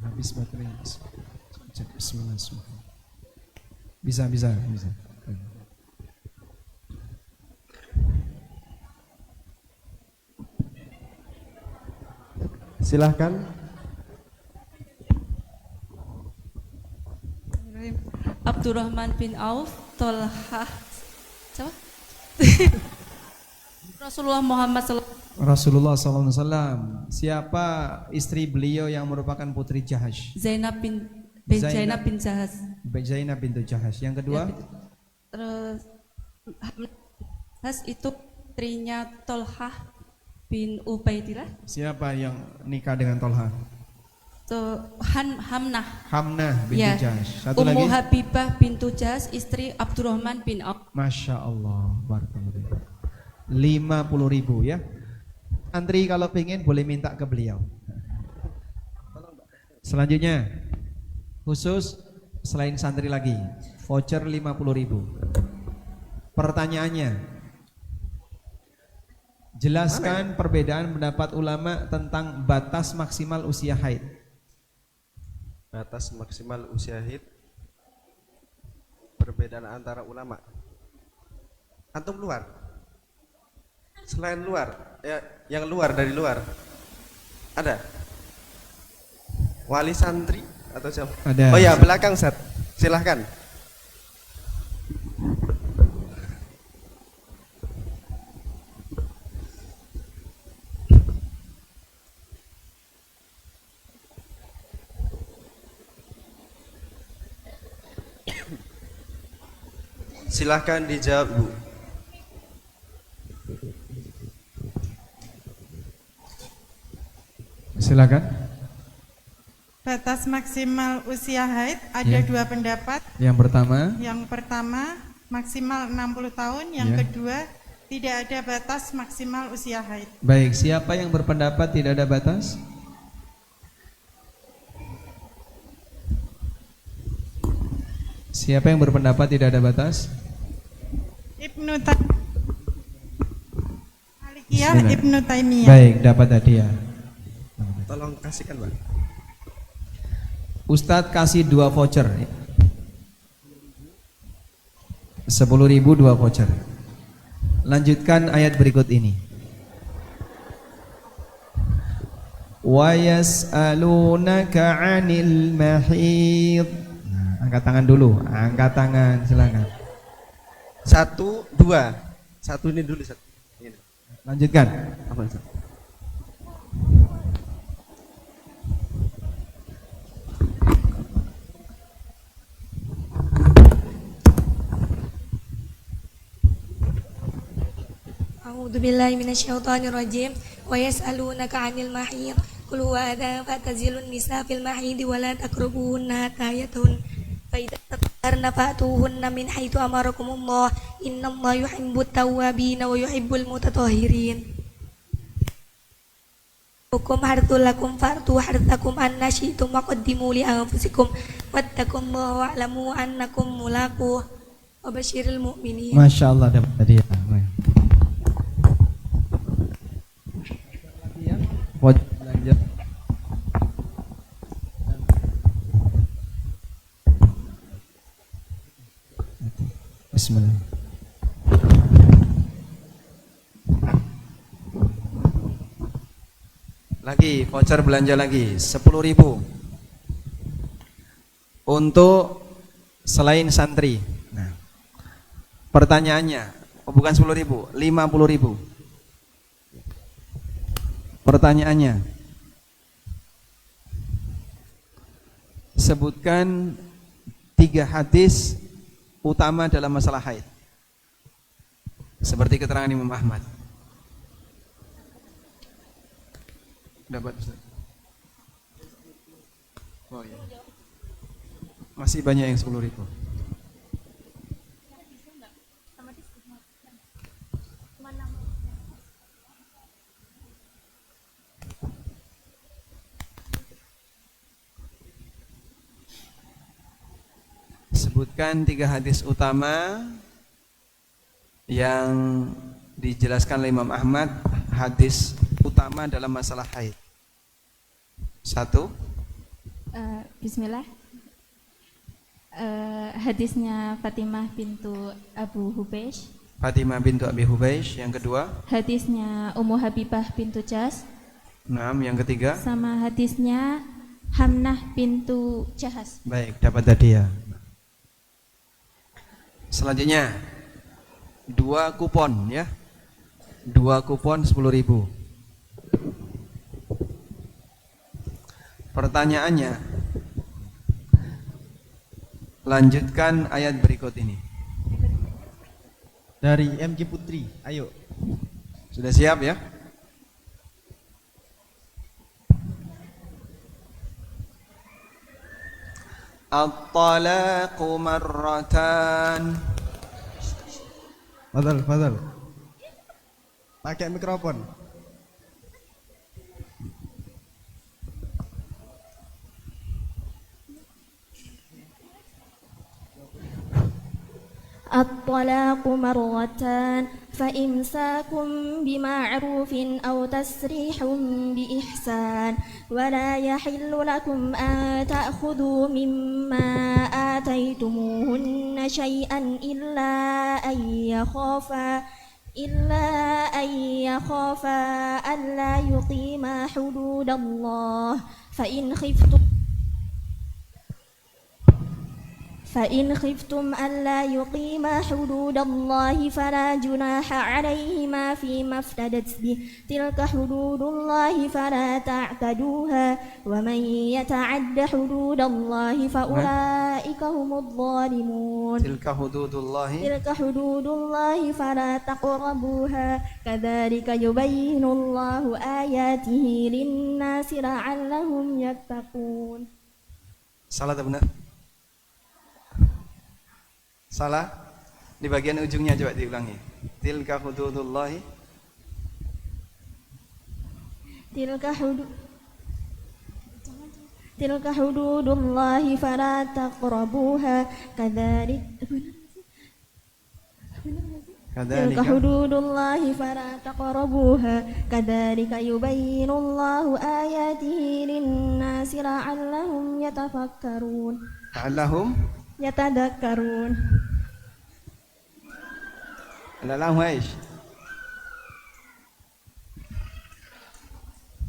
Habis baterai. Bismillah. Bisa. Silahkan. Abdurrahman bin Auf, Tolhah, siapa? Rasulullah SAW. Siapa istri beliau yang merupakan putri Jahash? Zainab bin Jahaz. Zainab bintu Jahash. Yang kedua? Ya, terus Jahaz itu putrinya Tolhah bin Ubaidillah. Siapa yang nikah dengan Tolha? Hamnah bintu Ya. Jahash. Satu Ummu lagi? Habibah bintu Jahaz, istri Abdurrahman bin Auf. Masya Allah, barakallahu. 50.000 ya. Antri kalau pengen boleh minta ke beliau. Selanjutnya, khusus selain santri lagi, voucher 50.000. Pertanyaannya, Jelaskan perbedaan pendapat ulama tentang batas maksimal usia haid. Batas maksimal usia haid, perbedaan antara ulama. Antum luar, selain luar, ya, yang luar dari luar ada wali santri atau siapa? Ada. Oh ya, belakang Ustaz, silahkan. Silahkan dijawab, Bu. Silakan. Batas maksimal usia haid ada Ya. dua pendapat. Yang pertama, Yang pertama maksimal 60 tahun, yang Ya. kedua tidak ada batas maksimal usia haid. baik, siapa yang berpendapat tidak ada batas? Siapa yang berpendapat tidak ada batas? Ibnu Malikiyah, Bismillah. Ibnu Taimiyah. Baik, dapat hadiah. Tolong kasihkan, Pak. Ustadz kasih 2 voucher. 10.000 2 voucher. Lanjutkan ayat berikut ini. Wa yas'alunaka 'anil mahid. Nah, angkat tangan dulu, angkat tangan, silakan. 1, 2. Satu ini dulu, Ustaz. Ini. Lanjutkan. Apa, Ustaz? A'udzu billahi minasyaitonir rajim. Wa yas'alunaka 'anil mahid. Qul huwa adza fatazilun nisa fil mahid wa la taqrabuhunna hatta yatun. Fa idza tatahharna fa'tuhunna min haitsu amarakumullah. Innallaha yuhibbut tawwabin wa yuhibbul mutatahhirin. Hukum hartul lakum fartu hartakum anna syi'tum wa qaddimu li anfusikum wattaqullaha wa'lamu annakum mulaquh. Wa basyiril mu'minin. Masya Allah, dapat hadiah. Wajib belanja. Bismillah. Lagi voucher belanja lagi 10.000 untuk selain santri. Nah, pertanyaannya, oh bukan 10.000, 50.000. Pertanyaannya, sebutkan 3 hadis utama dalam masalah haid, seperti keterangan Imam Ahmad. Dapat, Ustaz? Oh iya. Masih banyak yang 10.000. Sebutkan 3 hadis utama yang dijelaskan oleh Imam Ahmad, hadis utama dalam masalah haid. 1. Bismillah. Hadisnya Fatimah bintu Abu Hubeish. Fatimah bintu Abi Hubeish. Yang kedua, Hadisnya Ummu Habibah bintu Jas. 6. Yang ketiga, Sama hadisnya Hamnah bintu Jahas. baik, dapat hadiah. Selanjutnya 2 kupon ya. 2 kupon 10.000. Pertanyaannya, lanjutkan ayat berikut ini. Dari MG Putri, ayo. Sudah siap ya? At-talaqu marratan. Fadal. Pakai mikrofon. الطلاق مرتان فإمساك بمعروف أو تسريح بإحسان ولا يحل لكم أن تأخذوا مما آتيتموهن شيئا إلا أن يخافا ألا يقيما حدود الله فإن خفتم ألا يقيما حدود الله فلا جناح عليهما فيما افتدت به تلك حدود الله فلا تعتدوها ومن يتعد حدود الله فأولئك هم الظالمون تلك حدود الله فلا تقربوها كذلك يبين الله آياته للناس لعلهم يتقون. Salah atau benar? Salah? Di bagian ujungnya coba diulangi. Tilka hududullahi. Tilka hududullahi fala taqrabuha Tilka hududullahi fala taqrabuha kadzalika yubayyinullahu ayatihi lin-nasi la'allahum yatafakkarun. Yatadakkarun. La'allahum aish.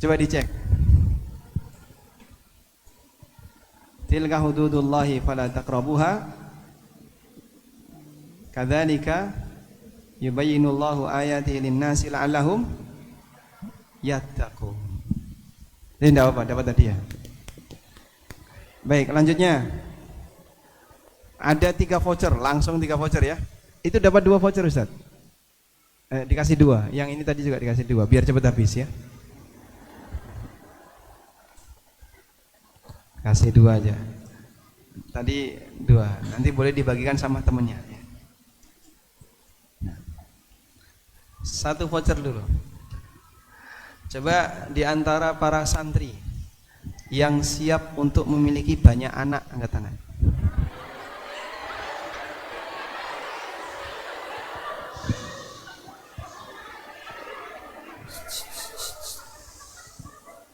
Coba dicek. Tilka hududullahi fala taqrabuha kadzalika yubayyinullahu ayatihi lin-nasi la'allahum yattaqun. Ini enggak apa, dapat tadi ya. Baik, lanjutnya. Ada 3 voucher, langsung 3 voucher ya. Itu dapat 2 voucher Ustaz. Dikasih 2. Yang ini tadi juga dikasih 2 biar cepat habis ya. Kasih 2 aja. Tadi 2. Nanti boleh dibagikan sama temennya ya. 1 voucher dulu. Coba di antara para santri yang siap untuk memiliki banyak anak, angkat tangan.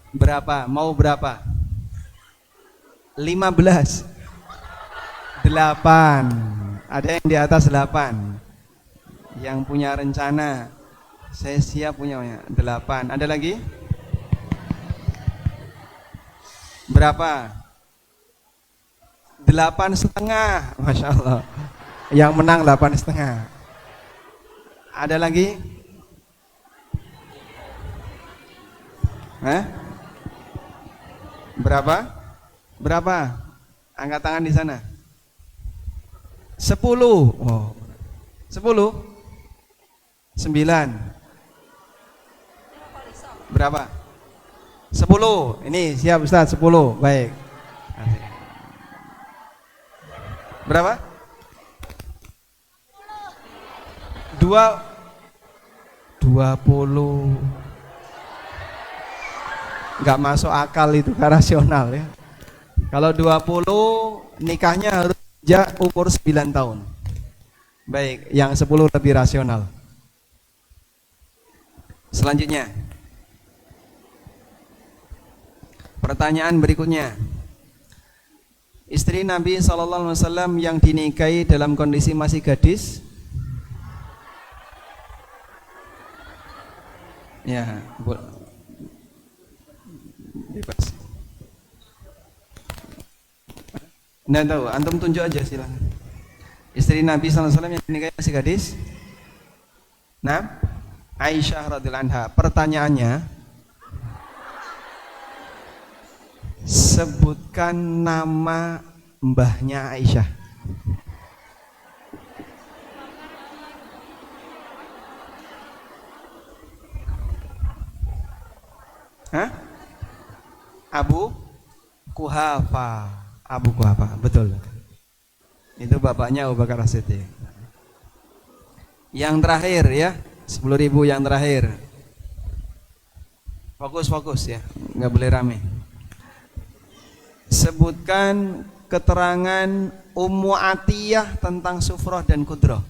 Berapa? Mau berapa? 15. 8. Ada yang di atas 8. Yang punya rencana, saya siap punya 8. Ada lagi? Berapa? 8,5. Masya Allah. Yang menang 8,5. Ada lagi? Berapa? Angkat tangan di sana. 10. Oh. 10. 9. Berapa? 10. Ini siap Ustaz, 10. Baik. Berapa? 20. Enggak masuk akal itu, gak rasional ya. Kalau 20 nikahnya harus umur 9 tahun. Baik, yang 10 lebih rasional. Selanjutnya, pertanyaan berikutnya. Istri Nabi SAW yang dinikahi dalam kondisi masih gadis, ya, bebas. Nggak tahu, antum tunjuk aja silakan. Istri Nabi SAW yang dinikahi masih gadis. Nah, Aisyah radhiyallahu anha. Pertanyaannya, sebutkan nama mbahnya Aisyah. Hah? Abu Kuhafa. Abu Kuhafa, betul. Itu bapaknya Abu Bakar As-Siddiq. Yang terakhir ya, 10.000 yang terakhir. Fokus ya, nggak boleh rame. Sebutkan keterangan Ummu Atiyah tentang sufrah dan kudrah.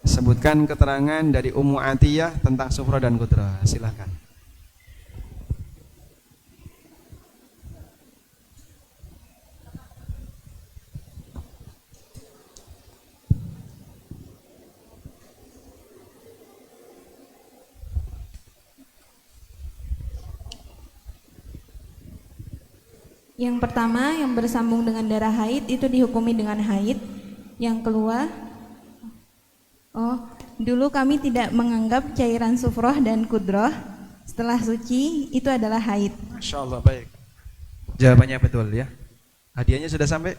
Sebutkan keterangan dari Ummu Atiyah tentang sufrah dan kudrah. Silakan. Yang pertama, yang bersambung dengan darah haid itu dihukumi dengan haid. Yang keluar, dulu kami tidak menganggap cairan sufroh dan kudroh setelah suci itu adalah haid. Masya Allah, baik. Jawabannya betul ya. Hadiahnya sudah sampai?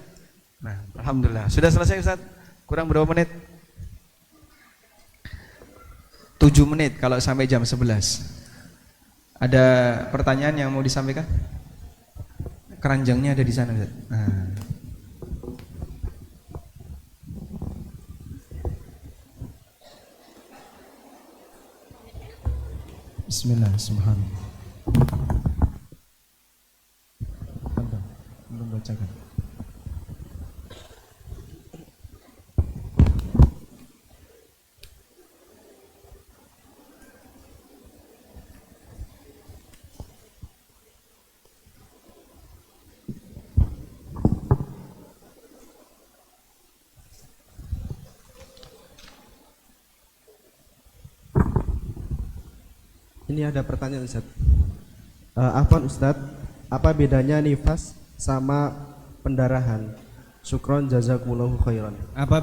Nah, alhamdulillah. Sudah selesai Ustaz? Kurang berapa menit? 7 menit kalau sampai jam 11. Ada pertanyaan yang mau disampaikan? Keranjangnya ada di sana, Ustaz. Nah. Bismillah, subhanallah. Belum bacakan. Ini ada pertanyaan Ustaz. Afwan Ustaz, apa bedanya nifas sama pendarahan? Syukron jazakumullahu khairan. Apa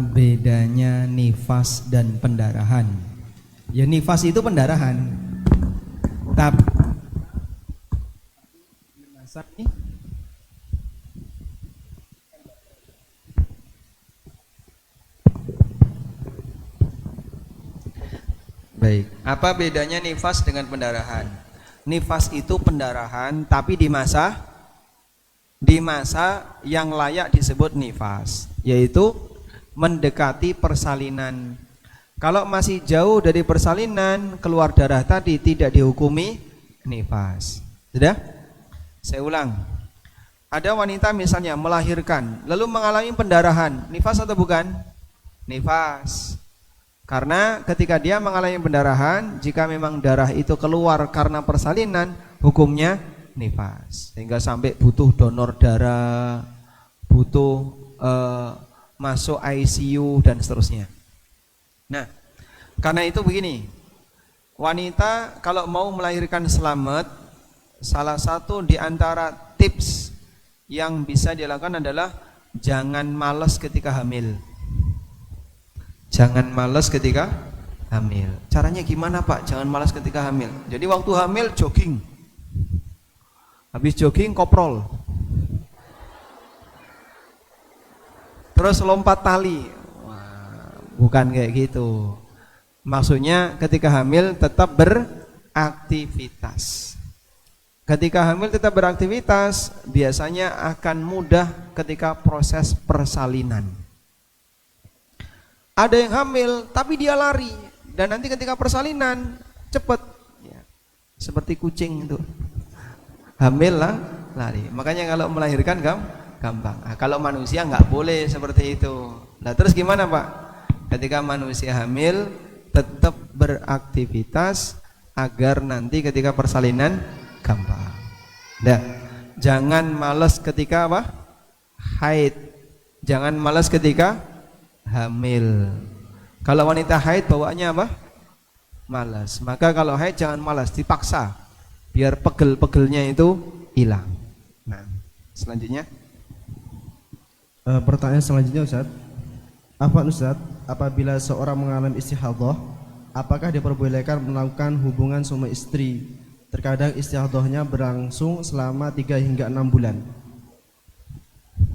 bedanya nifas dan pendarahan? Ya nifas itu pendarahan. Tapi masak nih. Baik, apa bedanya nifas dengan pendarahan? Nifas itu pendarahan tapi di masa yang layak disebut nifas, yaitu mendekati persalinan. Kalau masih jauh dari persalinan, keluar darah tadi tidak dihukumi nifas. Sudah? Saya ulang. Ada wanita misalnya melahirkan lalu mengalami pendarahan, nifas atau bukan? Nifas. Karena ketika dia mengalami pendarahan, jika memang darah itu keluar karena persalinan, hukumnya nifas. Sehingga sampai butuh donor darah, butuh masuk ICU dan seterusnya. Nah, karena itu begini, wanita kalau mau melahirkan selamat, salah satu di antara tips yang bisa dilakukan adalah jangan malas ketika hamil. Jangan malas ketika hamil. Caranya gimana Pak? Jangan malas ketika hamil. Jadi waktu hamil jogging. Habis jogging koprol. Terus lompat tali. Wah, bukan kayak gitu. Maksudnya ketika hamil tetap beraktivitas. Ketika hamil tetap beraktivitas, biasanya akan mudah ketika proses persalinan. Ada yang hamil tapi dia lari, dan nanti ketika persalinan cepet ya, seperti kucing itu hamil lah lari. Makanya kalau melahirkan gampang. Nah, kalau manusia nggak boleh seperti itu. Nah terus gimana Pak? Ketika manusia hamil tetap beraktivitas agar nanti ketika persalinan gampang. Nah, jangan malas ketika apa? Haid. Jangan malas ketika hamil. Kalau wanita haid bawaannya apa? Malas. Maka kalau haid jangan malas, dipaksa biar pegel-pegelnya itu hilang. Nah, selanjutnya Pertanyaan selanjutnya Ustaz. Ustaz, apabila seorang mengalami istihadhah, apakah diperbolehkan melakukan hubungan suami istri? Terkadang istihadhahnya berlangsung selama 3 hingga 6 bulan.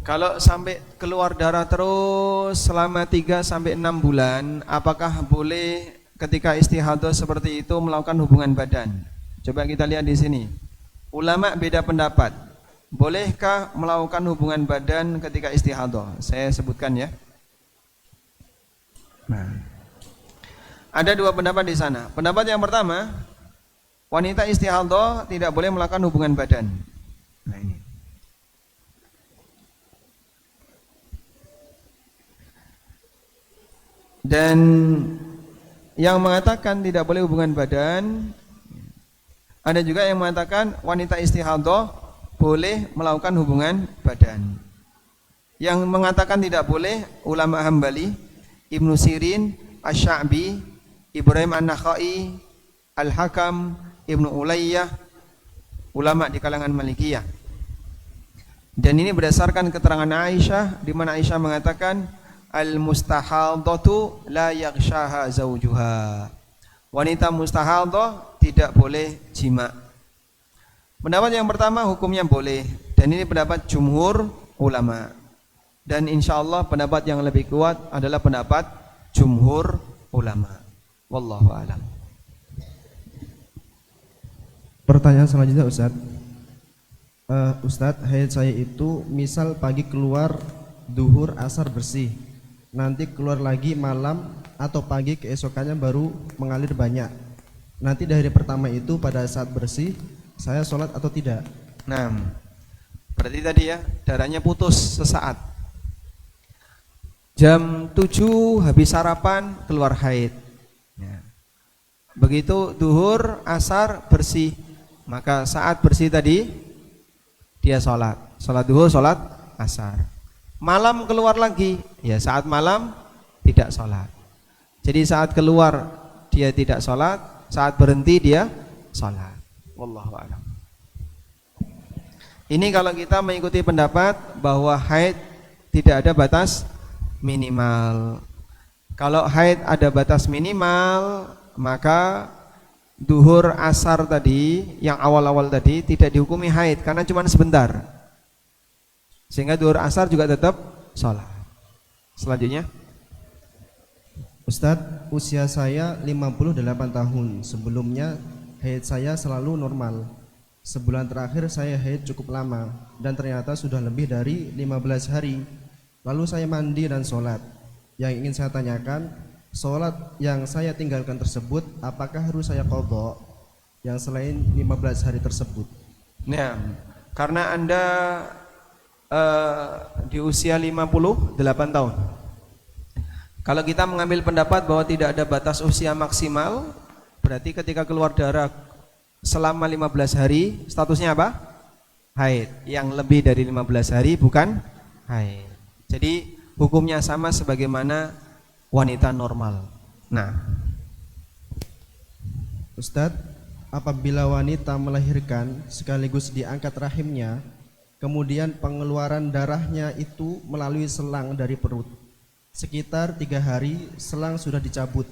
Kalau sampai keluar darah terus selama 3 sampai 6 bulan, apakah boleh ketika istihadhah seperti itu melakukan hubungan badan? Coba kita lihat di sini. Ulama beda pendapat. Bolehkah melakukan hubungan badan ketika istihadhah? Saya sebutkan ya. Nah, ada 2 pendapat di sana. Pendapat yang pertama, wanita istihadhah tidak boleh melakukan hubungan badan. Dan yang mengatakan tidak boleh hubungan badan, ada juga yang mengatakan wanita istihadah boleh melakukan hubungan badan. Yang mengatakan tidak boleh ulama Hambali, Ibnu Sirin, Asy-Sya'bi, Ibrahim An-Nakhai, Al-Hakam, Ibnu Ulayyah, ulama di kalangan Malikiyah. Dan ini berdasarkan keterangan Aisyah, di mana Aisyah mengatakan al-mustahadhatu la yaghshaha zawjuha. Wanita mustahadhah tidak boleh jima. Pendapat yang pertama hukumnya boleh, dan ini pendapat jumhur ulama. Dan insyaallah pendapat yang lebih kuat adalah pendapat jumhur ulama. Wallahu a'lam. Pertanyaan selanjutnya Ustadz. Ustadz, haid saya itu misal pagi keluar, duhur, asar bersih, nanti keluar lagi malam atau pagi keesokannya baru mengalir banyak. Nanti dari pertama itu pada saat bersih saya sholat atau tidak? Nah, berarti tadi ya darahnya putus sesaat. Jam 7 habis sarapan keluar haid. Ya. Begitu duhur, asar bersih, maka saat bersih tadi dia sholat duhur, sholat asar. Malam keluar lagi, ya saat malam tidak sholat. Jadi saat keluar dia tidak sholat, saat berhenti dia sholat. Wallahu a'lam. Ini kalau kita mengikuti pendapat bahwa haid tidak ada batas minimal. Kalau haid ada batas minimal, maka duhur asar tadi yang awal-awal tadi tidak dihukumi haid karena cuma sebentar, sehingga duhur asar juga tetap sholat. Selanjutnya, Ustadz, usia saya 58 tahun. Sebelumnya haid saya selalu normal. Sebulan terakhir saya haid cukup lama dan ternyata sudah lebih dari 15 hari. Lalu saya mandi dan sholat. Yang ingin saya tanyakan, sholat yang saya tinggalkan tersebut apakah harus saya qadha yang selain 15 hari tersebut? nah, karena Anda di usia 58 tahun, kalau kita mengambil pendapat bahwa tidak ada batas usia maksimal, berarti ketika keluar darah selama 15 hari statusnya apa? Haid. Yang lebih dari 15 hari bukan haid. Jadi hukumnya sama sebagaimana wanita normal. Nah, Ustadz, apabila wanita melahirkan sekaligus diangkat rahimnya, kemudian pengeluaran darahnya itu melalui selang dari perut, sekitar 3 hari selang sudah dicabut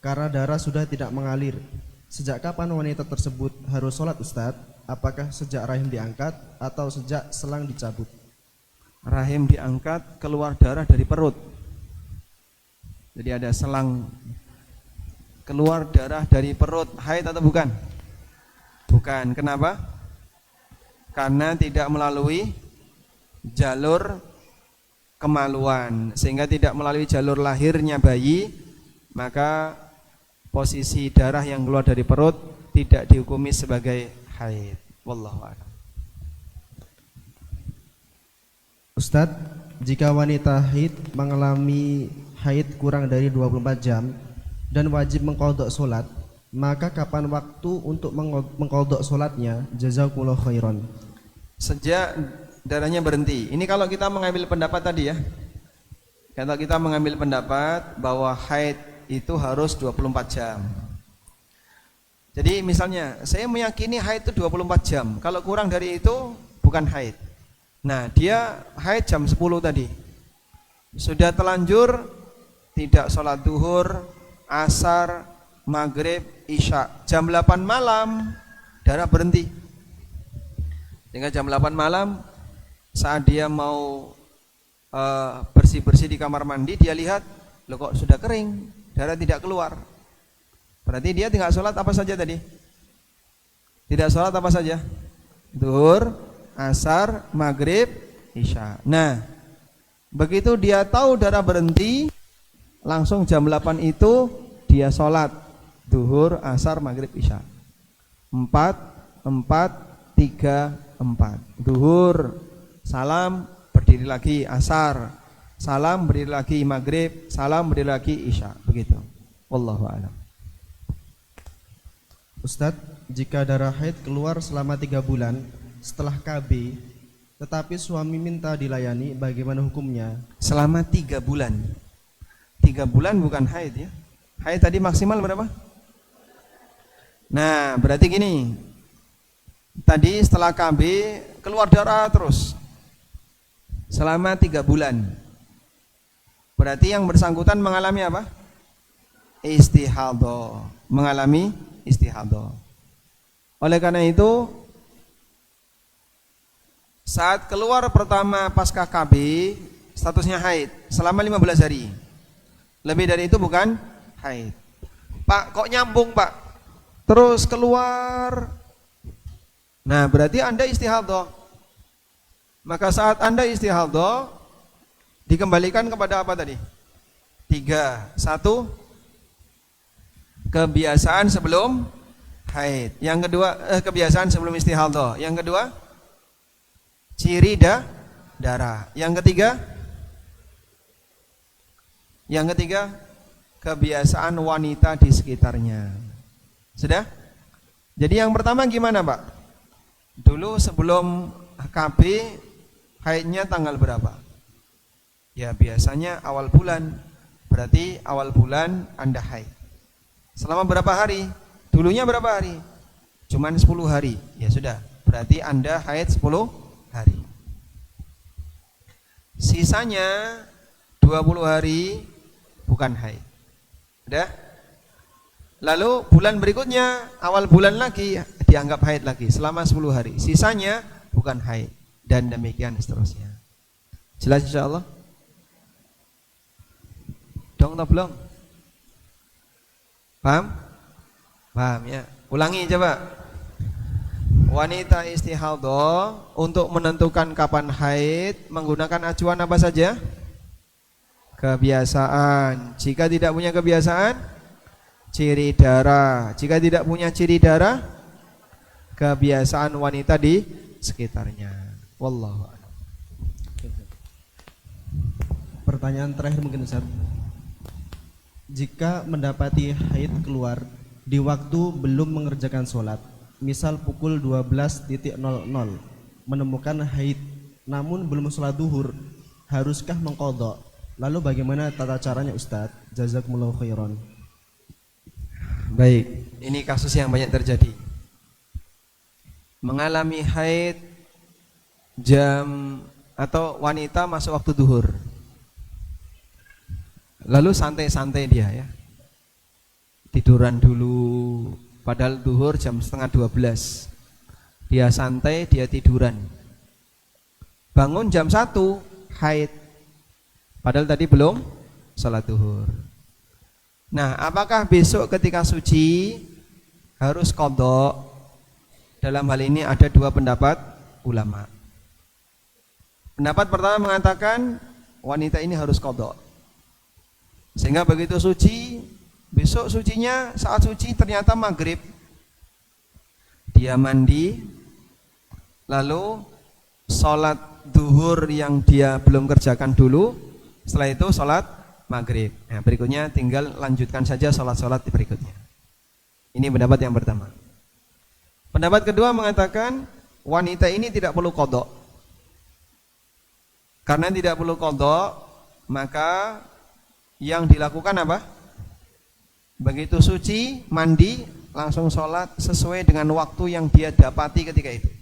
karena darah sudah tidak mengalir. Sejak kapan wanita tersebut harus sholat Ustadz? Apakah sejak rahim diangkat atau sejak selang dicabut? rahim diangkat, keluar darah dari perut. Jadi ada selang, keluar darah dari perut, haid atau bukan? Bukan. Kenapa? Karena tidak melalui jalur kemaluan, sehingga tidak melalui jalur lahirnya bayi, maka posisi darah yang keluar dari perut tidak dihukumi sebagai haid. Wallahu a'lam. Ustadz, jika wanita haid mengalami haid kurang dari 24 jam dan wajib mengqadha sholat, maka kapan waktu untuk mengqadha sholatnya? Jazakumullah khairan. Sejak darahnya berhenti. Ini kalau kita mengambil pendapat tadi ya. Kalau kita mengambil pendapat bahwa haid itu harus 24 jam. Jadi misalnya saya meyakini haid itu 24 jam. Kalau kurang dari itu bukan haid. Nah, dia haid jam 10 tadi. Sudah telanjur tidak sholat duhur, asar, maghrib, isya. Jam 8 malam darah berhenti. Sehingga jam 8 malam saat dia mau bersih-bersih di kamar mandi, dia lihat, loh kok sudah kering, darah tidak keluar. Berarti dia tinggal sholat apa saja tadi? Tidak sholat apa saja? Duhur, asar, maghrib, isya. Nah, begitu dia tahu darah berhenti, langsung jam 8 itu dia sholat duhur, asar, maghrib, isya. 4, 3, 4. Duhur, salam, berdiri lagi, asar, salam, berdiri lagi maghrib, salam, berdiri lagi isya, begitu. Wallahu a'lam. Ustadz, jika darah haid keluar selama 3 bulan setelah KB, tetapi suami minta dilayani, bagaimana hukumnya? Selama 3 bulan. 3 bulan bukan haid ya. Haid tadi maksimal berapa? Nah, berarti gini. Tadi setelah KB keluar darah terus selama 3 bulan. Berarti yang bersangkutan mengalami apa? Istihadhah. Mengalami istihadhah. Oleh karena itu, saat keluar pertama pasca KB, statusnya haid selama 15 hari. Lebih dari itu bukan haid. Pak, kok nyambung Pak? Terus keluar. Nah, berarti Anda istihadhah. Maka saat Anda istihadhah, dikembalikan kepada apa tadi? 3. 1, kebiasaan sebelum haid. Yang kedua, kebiasaan sebelum istihadhah. Yang kedua, ciri darah. Yang ketiga, kebiasaan wanita di sekitarnya. Sudah? Jadi yang pertama gimana Pak? Dulu sebelum KB haidnya tanggal berapa? Ya biasanya awal bulan. Berarti awal bulan Anda haid. Selama berapa hari? Dulunya berapa hari? Cuman 10 hari. Ya sudah, berarti Anda haid 10 hari. Sisanya 20 hari bukan haid. Sudah? Lalu bulan berikutnya awal bulan lagi dianggap haid lagi selama 10 hari. Sisanya bukan haid dan demikian seterusnya. Jelas insyaallah? Dong atau belum? Paham? Paham ya. Ulangi coba. Wanita istihadhah untuk menentukan kapan haid menggunakan acuan apa saja? Kebiasaan. Jika tidak punya kebiasaan, ciri darah. Jika tidak punya ciri darah, kebiasaan wanita di sekitarnya. Wallahu a'lam. Pertanyaan terakhir mungkin Ustaz. Jika mendapati haid keluar di waktu belum mengerjakan sholat, misal pukul 12.00 menemukan haid namun belum sholat duhur, haruskah mengqadha? Lalu bagaimana tata caranya Ustaz? Jazakumullahu khairan. Baik, ini kasus yang banyak terjadi. Mengalami haid jam atau wanita masuk waktu duhur. Lalu santai-santai dia ya. Tiduran dulu, padahal duhur jam 11:30. Dia santai, dia tiduran. Bangun jam 1, haid. Padahal tadi belum salat duhur. Nah, apakah besok ketika suci harus qadha? Dalam hal ini ada 2 pendapat ulama. Pendapat pertama mengatakan wanita ini harus qadha. Sehingga begitu suci, besok sucinya saat suci ternyata maghrib, dia mandi, lalu sholat duhur yang dia belum kerjakan dulu, setelah itu sholat maghrib. Nah, berikutnya tinggal lanjutkan saja sholat-sholat berikutnya. Ini pendapat yang pertama. Pendapat kedua mengatakan wanita ini tidak perlu qadha. Karena tidak perlu qadha, maka yang dilakukan apa? Begitu suci, mandi, langsung sholat sesuai dengan waktu yang dia dapati ketika itu,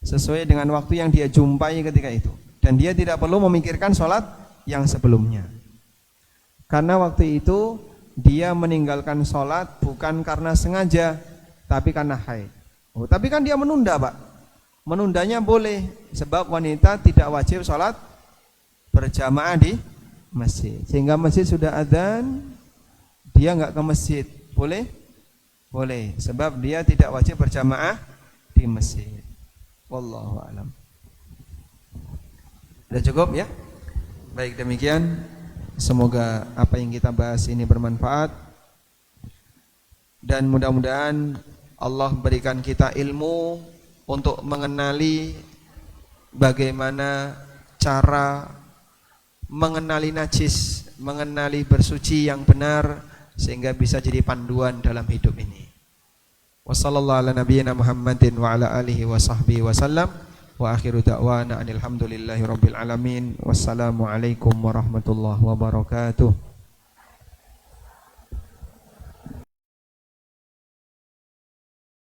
sesuai dengan waktu yang dia jumpai ketika itu. Dan dia tidak perlu memikirkan sholat yang sebelumnya. Karena waktu itu dia meninggalkan sholat bukan karena sengaja, tapi karena haid. Oh, tapi kan dia menunda Pak. Menundanya boleh, sebab wanita tidak wajib sholat berjamaah di masjid. Sehingga masjid sudah adzan, dia enggak ke masjid. Boleh? Boleh, sebab dia tidak wajib berjamaah di masjid. Wallahu a'lam. Sudah cukup ya? Baik, demikian. Semoga apa yang kita bahas ini bermanfaat. Dan mudah-mudahan Allah berikan kita ilmu untuk mengenali bagaimana cara mengenali najis, mengenali bersuci yang benar, sehingga bisa jadi panduan dalam hidup ini. Wassallallahu ala nabiyyina Muhammadin wa ala alihi wa sahbihi wasallam. Wa akhiru da'wana anil hamdulillahi rabbil alamin. Wassalamu alaikum warahmatullahi wabarakatuh.